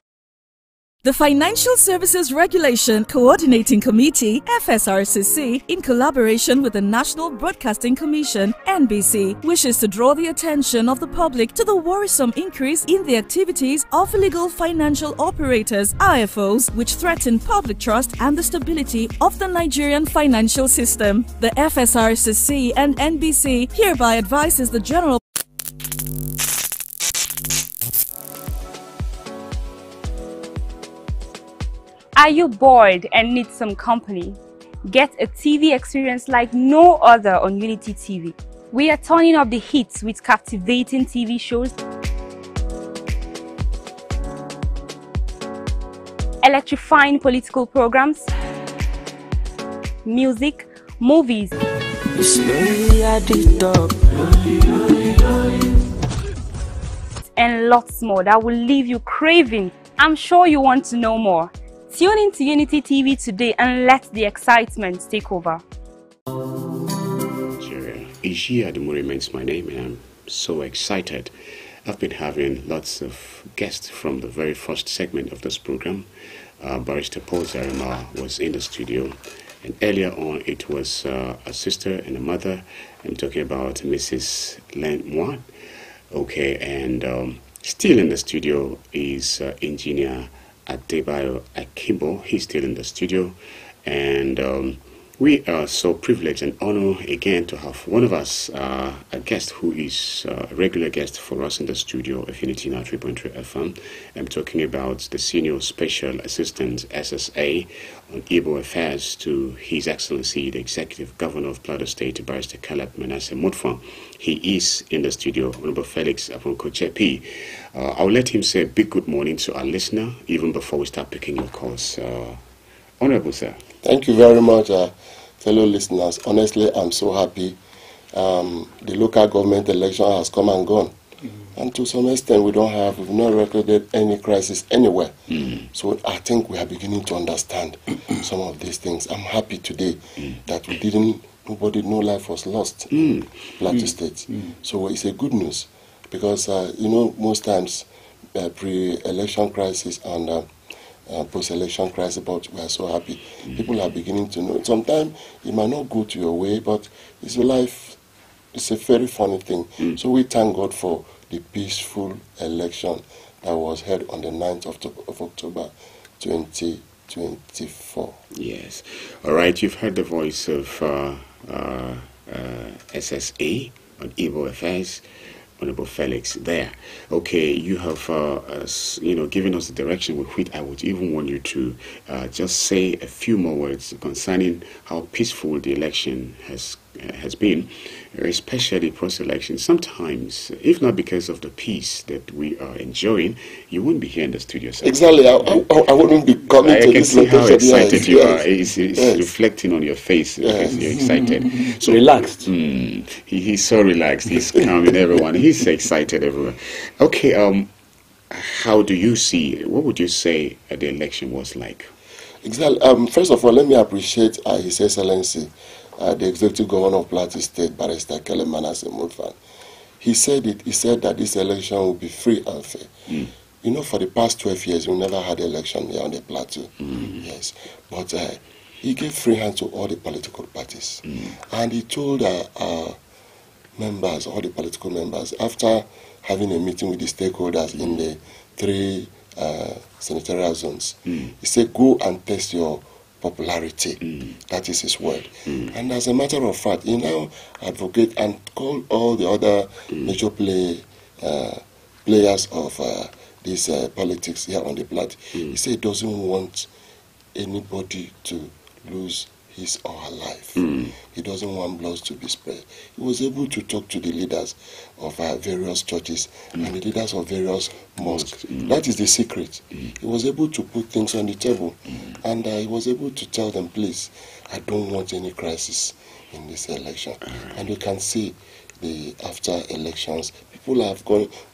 The Financial Services Regulation Coordinating Committee, FSRCC, in collaboration with the National Broadcasting Commission, NBC, wishes to draw the attention of the public to the worrisome increase in the activities of illegal financial operators, IFOs, which threaten public trust and the stability of the Nigerian financial system. The FSRCC and NBC hereby advises the general Are you bored and need some company? Get a TV experience like no other on Unity TV. We are turning up the hits with captivating TV shows, electrifying political programs, music, movies, and lots more that will leave you craving. I'm sure you want to know more. Tune into Unity TV today and let the excitement take over. Ishia remains my name, and I'm so excited. I've been having lots of guests from the very first segment of this program. Barrister Paul Zarema was in the studio, And earlier on, it was a sister and a mother. I'm talking about Mrs. Len. Okay, and still in the studio is engineer Adebayo Akimbo. He's still in the studio, and we are so privileged and honored again to have one of us, a guest who is a regular guest for us in the studio, Affinity 3.3 FM. I'm talking about the Senior Special Assistant SSA on Igbo Affairs to His Excellency, the Executive Governor of Plateau State, Barrister Caleb Manasseh Mutfwang. He is in the studio, Honorable Felix Afonko-Chepi. I'll let him say a big good morning to our listener, even before we start picking your calls. Honorable sir. Thank you very much, fellow listeners. Honestly, I'm so happy. The local government election has come and gone. And to some extent, we've not recorded any crisis anywhere. So I think we are beginning to understand some of these things. I'm happy today that no life was lost in Plateau State. So it's a good news because, most times pre-election crisis and post-election crisis, but we are so happy. People are beginning to know. Sometimes it might not go to your way, but it's a life. It's a very funny thing. So we thank God for the peaceful election that was held on the 9th of October 2024. Yes. All right, you've heard the voice of SSA on Igbo Affairs, Honorable Felix there. Okay, you have given us the direction with which I would even want you to just say a few more words concerning how peaceful the election has been, especially post-election. Sometimes, if not because of the peace that we are enjoying, you wouldn't be here in the studio. Sir. Exactly, I wouldn't be coming to this location. I can see how excited you are. It's reflecting on your face because you're excited. So relaxed. He's so relaxed. He's calming everyone. He's excited everywhere. Okay, how do you see, what would you say the election was like? Exactly. First of all, let me appreciate His Excellency, the Executive Governor of Plateau State, Barrister Caleb Manasseh Mutfwang. He said that this election will be free and fair. For the past 12 years, we never had an election here on the Plateau. Yes. But he gave free hand to all the political parties. And he told our members, all the political members, after having a meeting with the stakeholders in the 3 senatorial zones, he said, go and test your popularity. That is his word. And as a matter of fact, he now advocate and call all the other major players of this politics here on the Plateau. He said he doesn't want anybody to lose his or her life. He doesn't want blood to be spread. He was able to talk to the leaders of various churches and the leaders of various mosques. That is the secret. He was able to put things on the table, and he was able to tell them, please, I don't want any crisis in this election. And you can see after elections, people are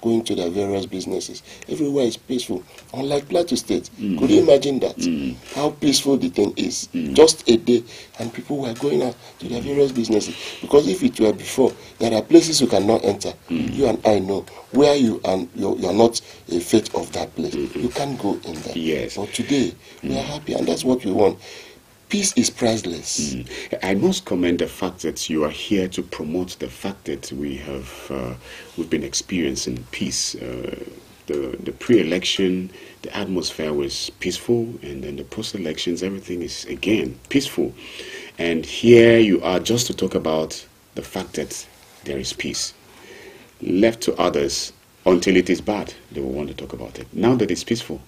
going to their various businesses. Everywhere is peaceful, unlike Plateau State. Could you imagine that? How peaceful the thing is? Just a day, and people were going out to their various businesses. Because if it were before, there are places you cannot enter. You and I know where you are not a fate of that place. You can't go in there. Yes. But today, we are happy, and that's what we want. Peace is priceless. I must commend the fact that you are here to promote the fact that we've been experiencing peace. The pre-election, the atmosphere was peaceful, and then the post-elections, everything is again peaceful. And here you are just to talk about the fact that there is peace. Left to others, until it is bad, they will want to talk about it. Now that it's peaceful,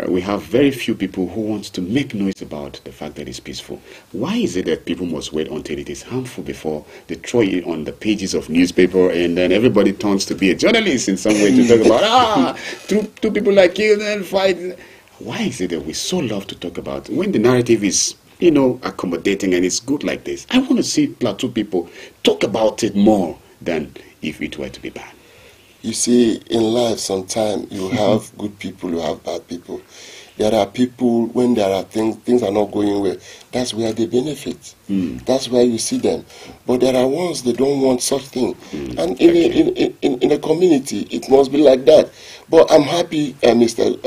we have very few people who want to make noise about the fact that it's peaceful. Why is it that people must wait until it is harmful before they throw it on the pages of newspaper, and then everybody turns to be a journalist in some way to talk about, two people like you then fight? Why is it that we so love to talk about when the narrative is, accommodating and it's good like this? I want to see Plateau people talk about it more than if it were to be bad. You see, in life, sometimes you have good people, you have bad people. There are people, when there are things are not going well, that's where they benefit. That's where you see them. But there are ones that don't want such thing. And in a community, it must be like that. But I'm happy, Mr.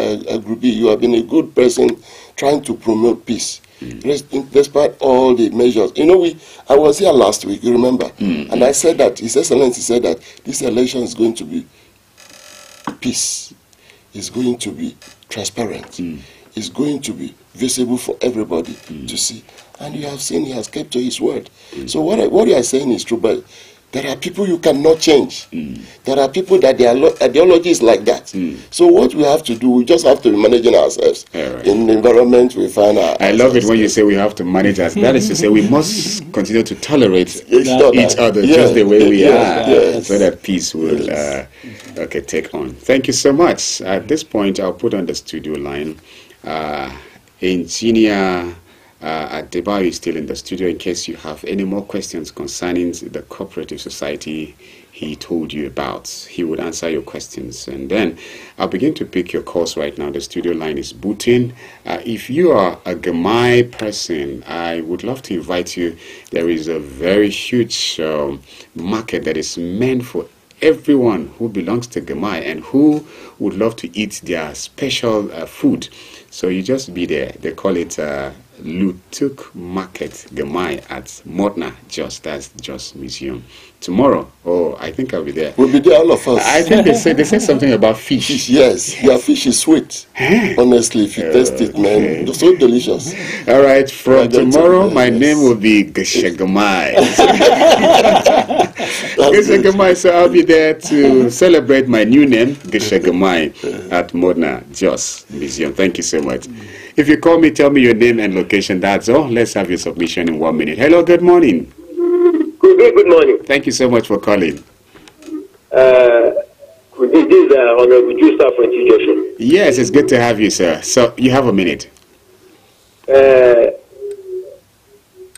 Grubi, you have been a good person trying to promote peace. despite all the measures. You know, I was here last week, you remember? And I said that, His Excellency said that this election is going to be peace. It's going to be transparent. It's going to be visible for everybody to see. And you have seen he has kept to his word. So what you are saying is true, but there are people you cannot change. There are people that their ideology is like that. So what we have to do, we just have to be managing ourselves. In the environment we find ourselves. I love it when you say we have to manage us. That is to say we must continue to tolerate each other just the way we are, so that peace will take on. Thank you so much. At this point, I'll put on the studio line. Engineer Adebayo is still in the studio in case you have any more questions concerning the cooperative society he told you about. He would answer your questions, and then I'll begin to pick your calls right now. The studio line is booting. If you are a Gamai person, I would love to invite you. There is a very huge market that is meant for everyone who belongs to Gamai and who would love to eat their special food. So you just be there. They call it Lutuk Market Gamai at Modna, that's Jos Museum. Tomorrow, I think I'll be there. We'll be there, all of us. I think they said something about fish. Yes, your fish is sweet. Honestly, if you taste it, man, it's so delicious. All right, from tomorrow, my name will be Geshegamai. Geshegamai, so I'll be there to celebrate my new name, Geshegamai, at Modna, Jos Museum. Thank you so much. If you call me, tell me your name and location. That's all. Let's have your submission in 1 minute. Hello, good morning. Good morning. Thank you so much for calling. This is Honorable Justa from T-Junction. Yes, it's good to have you, sir. So you have a minute. Thank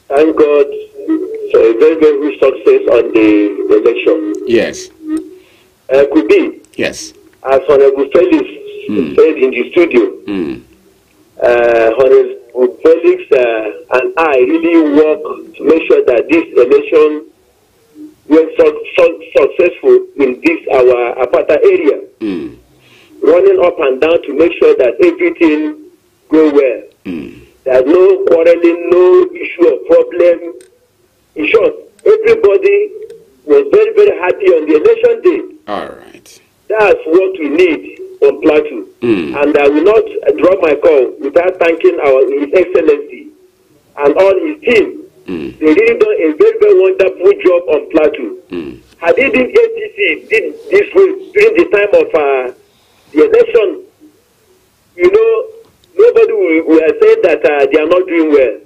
God for a very, very good success on the election. Yes. Could be. Yes. As Honorable Felix said in the studio, Honorable Felix and I really work to make sure that this election was successful in this our Apata area. Running up and down to make sure that everything go well. There's no quarreling, no issue of problem. In short, everybody was very, very happy on the election day. All right. That's what we need on Plateau. And I will not drop my call without thanking His Excellency and all his team. They really done a very, very wonderful job on Plateau. Had it been ATC did this way during the time of the election, you know, nobody will say that they are not doing well.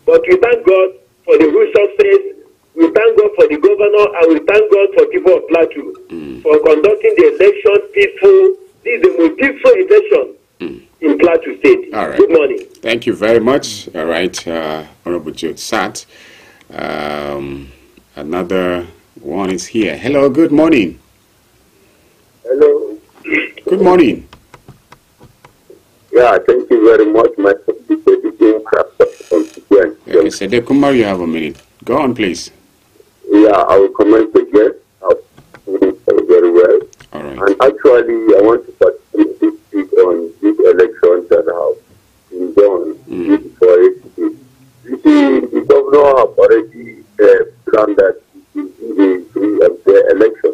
But we thank God for the good success. We thank God for the governor, and we thank God for people of Plateau for conducting the election peaceful. This is the most peaceful election in Plateau State. All right. Good morning. Thank you very much. All right, Honorable Jude Sat. Another one is here. Hello, good morning. Hello. Good morning. Yeah, thank you very much. My Okay, Sede Kumar, you have a minute. Go on, please. Yeah, I will comment again. Very well. All right. And actually, I want to participate on this election that have been done for it. The governor have already planned that the free and fair election.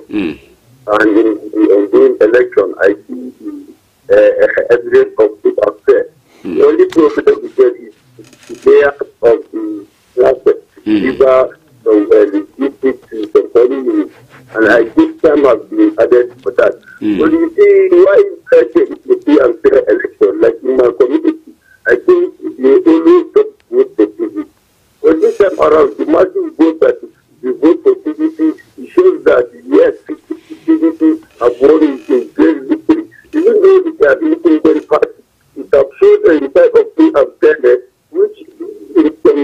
And in doing election, I see evidence of good affair. The only problem is that is the layout of the process. Either to the polling, and I think time has been added for that. But you see, why is the free and fair election? Like in my community, I think you always vote for PDP. But this time around, the massive vote that you vote for PDP, it shows that yes, PDP have won in great victory. Even though they are looking very fast, it has shown a type of free and fairness, which is from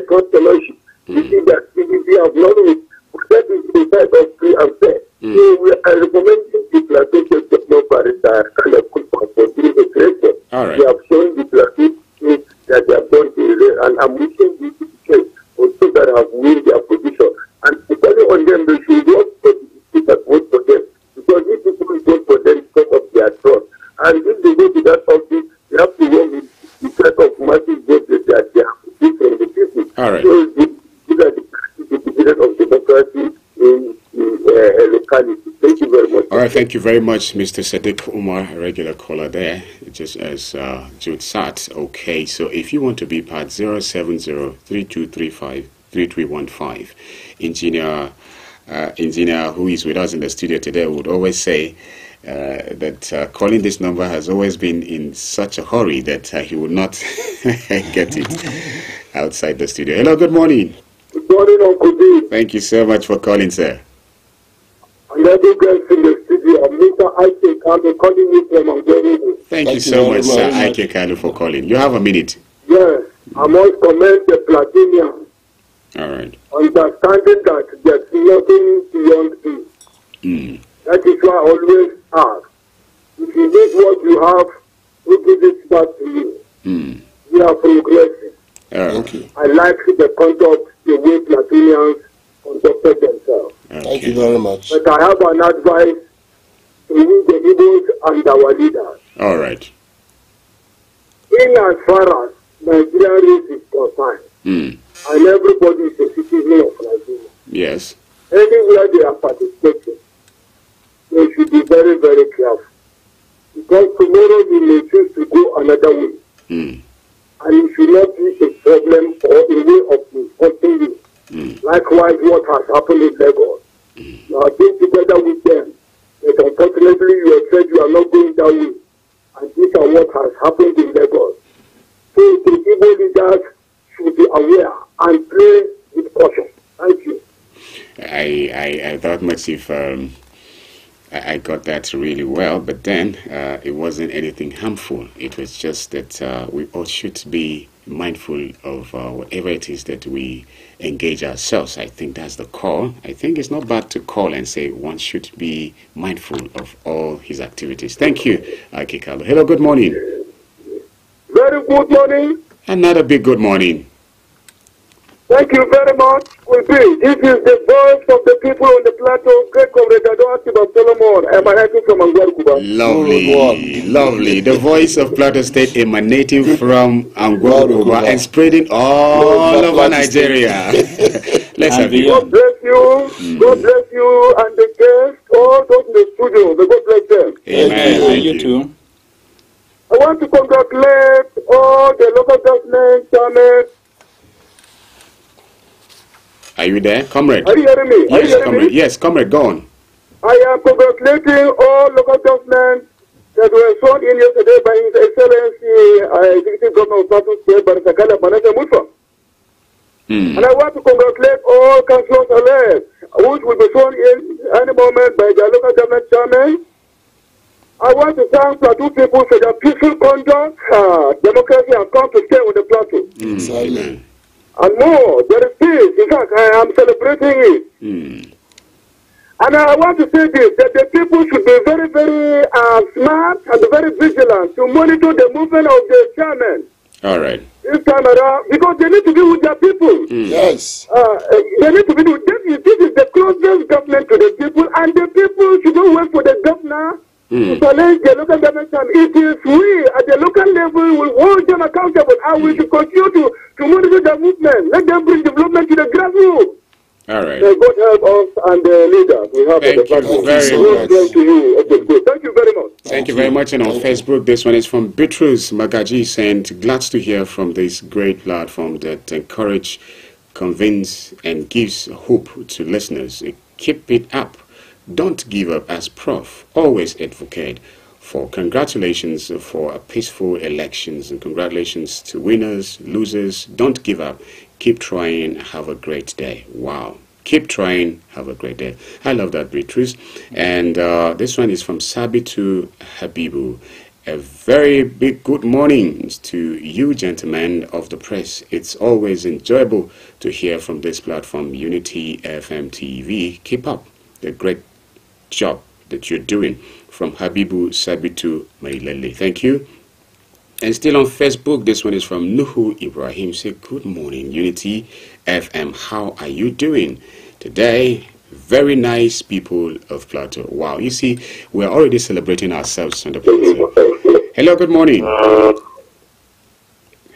constellation. You see that PDP have not won, but that is the type of free and fair. So we are recommending the plantation techno-barrister kind of for doing a great job. All right. They have shown the plantation that they have gone to, and I'm wishing this case also that have win their position. And depending on them, they should work for the people that vote for them. Because these people will vote for them because of their trust. And if they go to that office, they have to work with the type of massive vote they Thank you very much, Mr. Sadiq Umar, a regular caller there, just as Jude sat. Okay, so if you want to be part 070-3235-3315, engineer who is with us in the studio today would always say that calling this number has always been in such a hurry that he would not get it outside the studio. Hello, good morning. Good morning, Uncle D. Thank you so much for calling, sir. And every guest in the studio, Mr. Ike Kalu, calling you from Angola. Thank you so much, sir, Ike Kalu, for calling. You have a minute. Yes, I must commend the Platinum. All right. Understanding that there's nothing beyond it. That is why I always ask. If you need what you have, we give it back to you. We are progressing. Thank you. I like the conduct, the way Platinians conducted themselves. Thank you very much. But I have an advice to we the Igbos and our leaders. All right. In as far as Nigeria is concerned, and everybody is a citizen of Nigeria. Yes. Anywhere they are participating, they should be very, very careful. Because tomorrow you may choose to go another way. And it should not be a problem or a way of insulting you. Likewise, what has happened in Lagos. You have been together with them, but unfortunately you have said you are not going that way. And this is what has happened in Lagos. So the Igbo leaders should be aware and play with caution. Thank you. I thought much if I got that really well, but then it wasn't anything harmful. It was just that we all should be mindful of whatever it is that we engage ourselves. I think that's the call. I think it's not bad to call and say one should be mindful of all his activities. Thank you, Akikalu. Hello, good morning. Very good morning. Another big good morning. Thank you very much. This is the voice of the people on the plateau. Great comrade, I don't ask about Solomon. I'm an from Anguarukuba. Lovely, lovely. The voice of Plateau State emanating from Anguarukuba and spreading all over Nigeria. Let's have you. God bless you. God bless you and the guests, all those in the studio. May God bless them. Amen. Thank you too. I want to congratulate all the local government chairmen. Are you there, comrade? Are you hearing me? Yes, comrade. Yes, comrade, go on. I am congratulating all local governments that were sworn in yesterday by His Excellency, Executive Governor of Masu, Barisakala Manager Musa. And I want to congratulate all councillors elect, which will be sworn in any moment by the local government chairman. I want to thank Plateau people for their peaceful conduct. Democracy has come to stay on the plateau. Amen. And more, there is peace. In fact, I am celebrating it. And I want to say this, that the people should be very, very smart and very vigilant to monitor the movement of the chairman. All right. This time around, because they need to be with their people. Yes. They need to be with them. This is the closest government to the people, and the people should not wait for the governor to challenge the local government. It is we at the local level will hold them accountable, and we should continue to monitor the movement. Let them bring development to the grassroots. All right. May God help us and the leaders we have. Thank you very much. Thank you very much. Thank you very much. And on Facebook, this one is from Beatrice Magaji saying, glad to hear from this great platform that encourage, convince, and gives hope to listeners. Keep it up. Don't give up as Prof. Always advocate for congratulations for a peaceful elections and congratulations to winners, losers. Don't give up. Keep trying. Have a great day. Wow. Keep trying. Have a great day. I love that, Beatrice. And this one is from Sabitu Habibu. A very big good morning to you, gentlemen of the press. It's always enjoyable to hear from this platform, Unity FM TV. Keep up the great job that you're doing. From Habibu Sabitu Mailele. Thank you. And still on Facebook, this one is from Nuhu Ibrahim. Say, good morning, Unity FM. How are you doing today? Very nice people of Plateau. Wow, you see, we're already celebrating ourselves on the Plateau. Hello, good morning.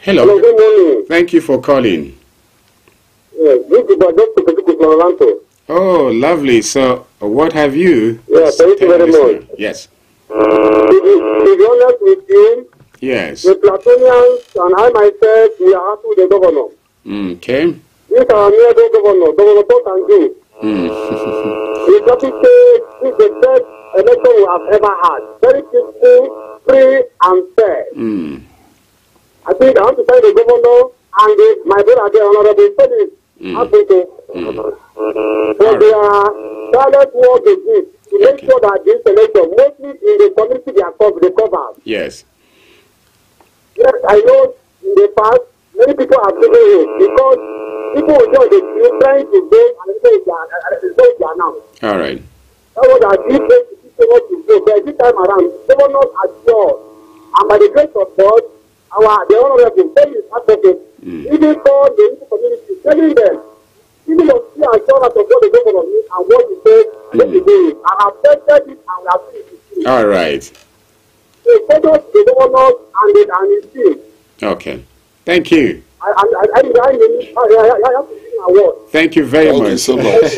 Hello, good morning. Thank you for calling. Yes, this is Dr. Oh, lovely. So, what have you? Yeah, thank you very much. Yes. To be honest with you, yes. The Platonians and I myself, we are happy with the governor. Okay. This is our near governor, Governor Tot and June. The topic is the best election we have ever had. Very peaceful, free, and fair. I think I want to thank the governor and my brother, the Honorable Felix. So they are silent work they do to make sure that this election, mostly in the community they are covered. Yes. Yes, I know in the past, many people have taken it because people will just be trying to go and say they are now. All right. That was our difference to go. But this time around, governors are sure. And by the grace of God, the honorable Felix advocate, even for the community, telling them, even of see and sure that of what the governor needs and what he says, what he doing. I have tested it and we have seen it. All right. So focus the governor and his team. Okay. Thank you. I have to give an award. Thank you very much. Thank you so much.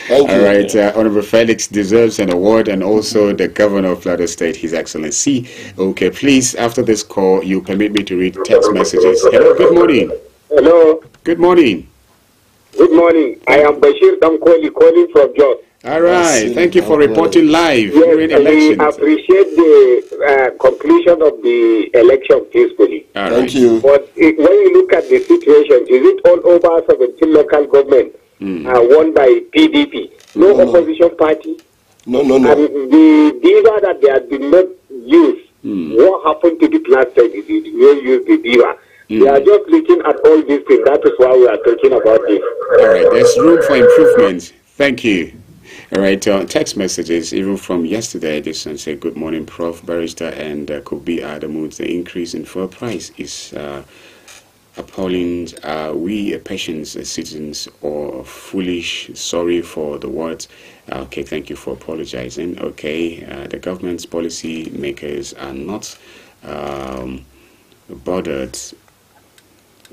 Thank All you. right, Honorable Felix deserves an award, and also the Governor of Plateau State, His Excellency. Okay, please, after this call, you permit me to read text messages. Hello, good morning. Hello. Good morning. Good morning. I am Bashir Damkoli calling from Jos. All right, thank you for reporting live during elections. We appreciate the conclusion of the election peacefully. All Thank you. But when you look at the situation, is it all over 17 local governments won by PDP? No opposition party? No. And the diva that they have been not used, what happened to the last time? They didn't use the diva. They are just looking at all these things. That is why we are talking about this. All right, there's room for improvement. Thank you. All right, text messages, even from yesterday, this one said, good morning, Prof. Barrister and Kobi Adamu. The increase in fuel price is appalling. We patient citizens or foolish? Sorry for the words. Okay, thank you for apologizing. Okay, the government's policy makers are not bothered.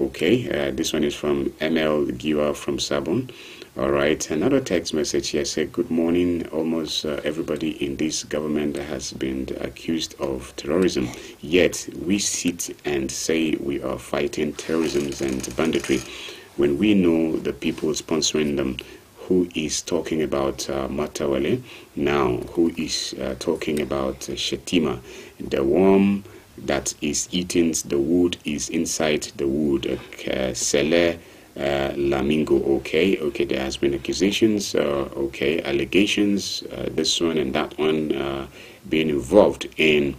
Okay, this one is from ML Giwa from Sabon. All right, another text message here said, good morning. Almost everybody in this government has been accused of terrorism, yet we sit and say we are fighting terrorism and banditry when we know the people sponsoring them. Who is talking about Matawale now? Who is talking about Shetima? The worm that is eating the wood is inside the wood. Sele Lamingo. Okay, there has been accusations, allegations, this one and that one being involved in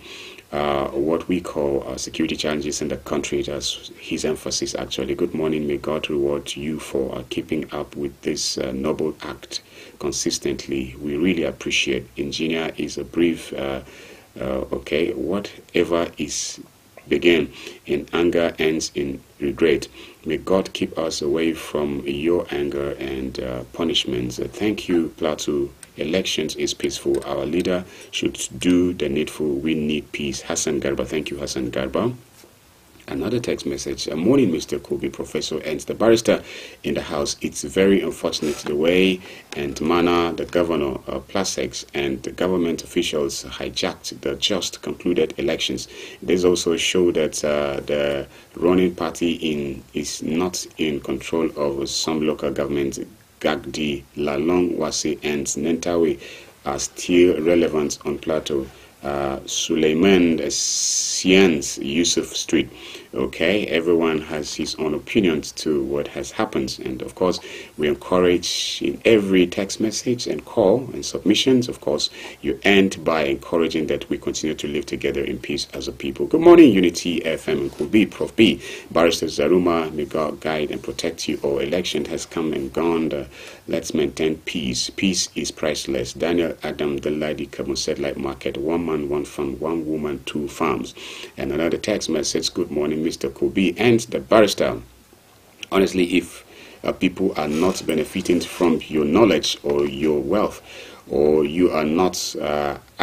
what we call security challenges in the country. That's his emphasis actually. Good morning, may God reward you for keeping up with this noble act consistently. We really appreciate. Engineer is a brief whatever is began in anger ends in regret. May God keep us away from your anger and punishments. Thank you, Plateau. Elections is peaceful. Our leader should do the needful. We need peace. Hassan Garba. Thank you, Hassan Garba. Another text message. Morning, Mr. Kobe, Professor and the barrister in the house. It's very unfortunate the way and manner the governor of Plasex and the government officials hijacked the just concluded elections. This also show that the ruling party is not in control of some local governments. Gagdi, Lalong, Wasi, and Nentawe are still relevant on Plateau. Suleiman Sians Yusuf Street. Okay, everyone has his own opinions to what has happened, and of course we encourage in every text message and call and submissions. Of course, you end by encouraging that we continue to live together in peace as a people. Good morning, Unity FM and Could Be Prof B, Barrister Zaruma. May God guide and protect you all. Election has come and gone. Let's maintain peace. Peace is priceless. Daniel Adam, the lady Kabun said, like market, 1 man, 1 farm, 1 woman, 2 farms. And another text message. Good morning, Mr. Kobe and the barrister. Honestly, if people are not benefiting from your knowledge or your wealth, or you are not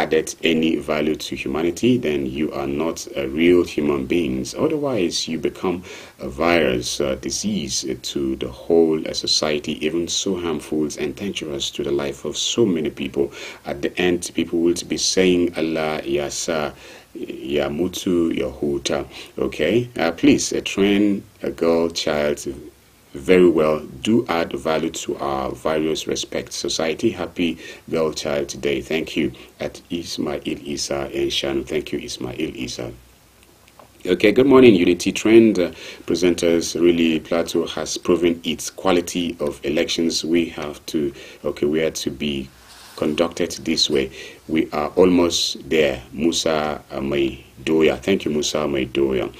added any value to humanity, then you are not a real human beings. Otherwise, you become a virus, a disease to the whole society, even so harmful and dangerous to the life of so many people. At the end, people will be saying Allah Yasa, Ya Mutu, Ya Huta. Okay, please train a girl child very well. Do add value to our various respect society. Happy Girl Child Day. Thank you at Ismail Isa and Shanu. Thank you, Ismail Isa. Okay, good morning, Unity Trend presenters. Really, Plateau has proven its quality of elections. We are to be conducted this way. We are almost there. Musa Maidoya. Thank you, Musa Maidoya.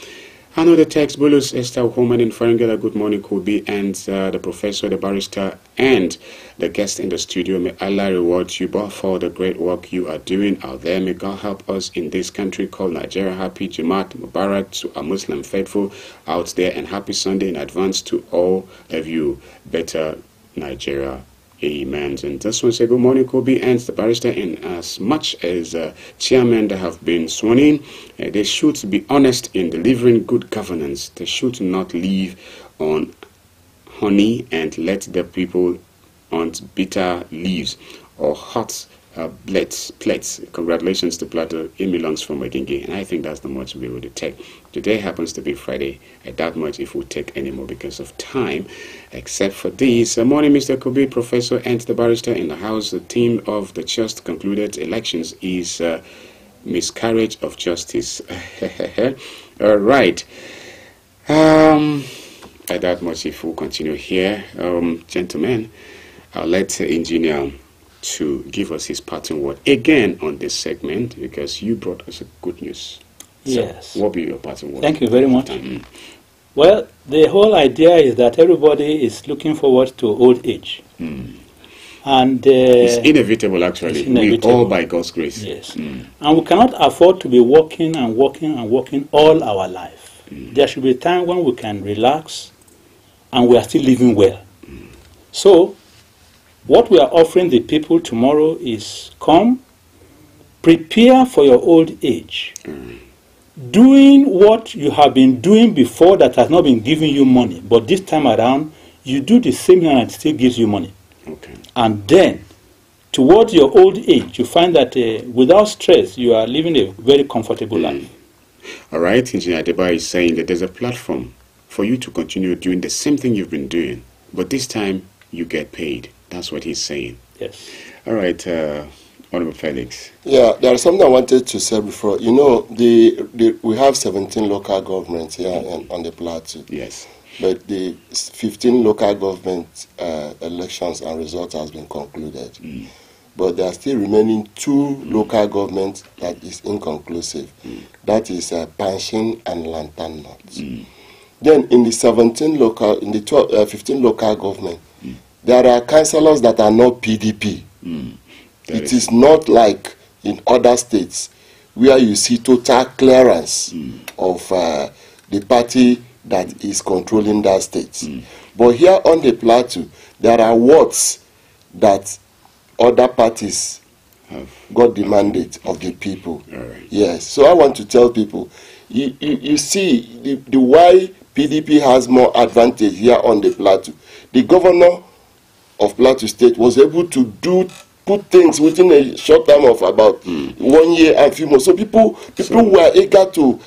Another text, Bulus Esther Homan in Farangela. Good morning, Kobe, and the professor, the barrister, and the guest in the studio. May Allah reward you both for the great work you are doing out there. May God help us in this country called Nigeria. Happy Jumat Mubarak to our Muslim faithful out there, and happy Sunday in advance to all of you. Better Nigeria. Amen. And this one say, good morning, Kobe and the barrister. In as much as chairmen that have been sworn in, they should be honest in delivering good governance. They should not live on honey and let the people on bitter leaves or hot plates. Congratulations to Plateau. It belongs from Magenge, and I think that's the much we would take. Today happens to be Friday. I doubt much if we take any more because of time, except for this. Morning, Mr. Kobe, professor and the barrister in the house. The theme of the just concluded elections is miscarriage of justice. All right. I doubt much if we'll continue here. Gentlemen, I'll let engineer to give us his parting word again on this segment, because you brought us a good news. Yes. So what will be your parting word? Thank you very much. Well, the whole idea is that everybody is looking forward to old age. And it's inevitable, actually. It's inevitable. We all by God's grace. Yes. And we cannot afford to be working and working and working all our life. There should be a time when we can relax and we are still living well. So, what we are offering the people tomorrow is come, prepare for your old age. Doing what you have been doing before that has not been giving you money, but this time around, you do the same thing and it still gives you money. Okay. And then, towards your old age, you find that without stress, you are living a very comfortable life. All right, Engineer Adeba is saying that there's a platform for you to continue doing the same thing you've been doing, but this time you get paid. That's what he's saying. Yes. All right, Honorable Felix. Yeah, there is something I wanted to say before. You know, we have 17 local governments here on the plateau. Yes. But the 15 local government elections and results has been concluded. But there are still remaining 2 local governments that is inconclusive. That is Panshin and Lantern North. Then in the 15 local government, there are councillors that are not PDP. It is not like in other states where you see total clearance of the party that is controlling that state. But here on the plateau, there are wards that other parties have got the mandate of the people. Yes. So I want to tell people, you see the why PDP has more advantage here on the plateau. The governor of Plateau State was able to put things within a short time of about 1 year and few months. So people were eager to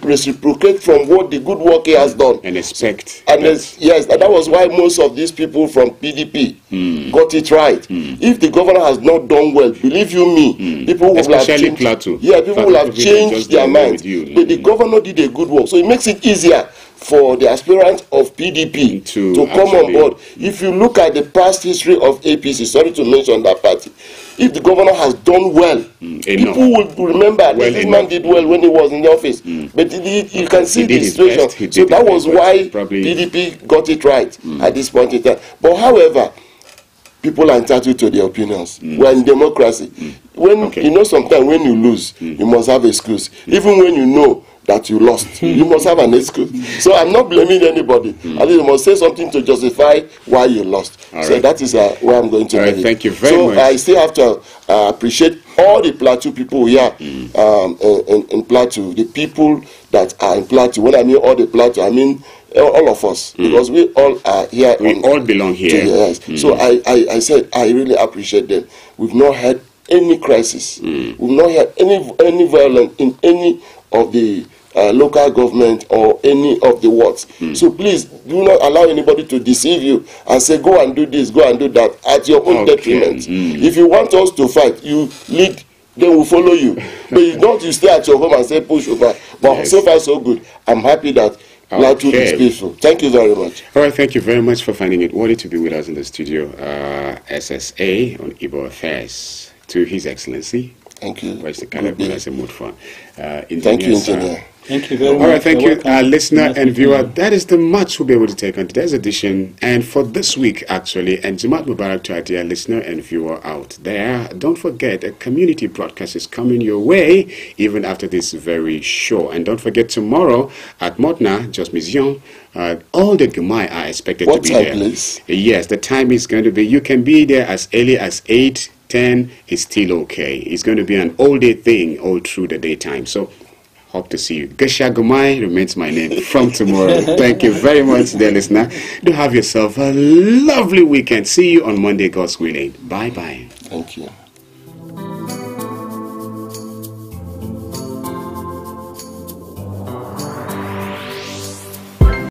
reciprocate from what the good work he has done. And expect. And yes, and that was why most of these people from PDP got it right. If the governor has not done well, believe you me, people will have changed. Plateau. Yeah, people will have changed their minds. But the governor did a good work. So it makes it easier for the aspirants of PDP to come on board. If you look at the past history of APC, sorry to mention that party, if the governor has done well, people will remember this man did well when he was in the office. But you can see the situation. So that was why PDP got it right at this point in time. But however, people are entitled to their opinions. We're in democracy. When you know, sometimes when you lose, you must have excuse. Even when you know that you lost. You must have an excuse. So I'm not blaming anybody. I think you must say something to justify why you lost. So that is where I'm going to leave it. Thank you very much. So I still have to appreciate all the Plateau people here in Plateau, the people that are in Plateau. When I mean all the Plateau, I mean all of us, because we all are here. We all belong here. Yes. So I said I really appreciate them. We've not had any crisis. We've not had any violence in any of the local government or any of the wards. So please do not allow anybody to deceive you and say go and do this, go and do that at your own detriment. If you want us to fight, you lead, then we'll follow you. But you don't stay at your home and say push over. But so far so good. I'm happy that Plateau is peaceful. Thank you very much. All right, thank you very much for finding it worthy to be with us in the studio. SSA on Igbo Affairs, to His Excellency. Thank you. Where's the caliber as a mood for? Thank you, Engineer. Thank you very much. All right, thank you, listener and viewer. That is the much we'll be able to take on today's edition. And for this week, actually, and Jumat Mubarak to our dear listener and viewer out there. Don't forget, a community broadcast is coming your way, even after this very show. And don't forget, tomorrow at Motna, just Mission, all the Gumai are expected to be there. What time, please? Yes, the time is going to be, you can be there as early as 8:10 is still okay. It's going to be an all-day thing all through the daytime. So, hope to see you. Gesha Gumai remains my name from tomorrow. Thank you very much, dear listener. Do have yourself a lovely weekend. See you on Monday, God's willing. Bye-bye. Thank you.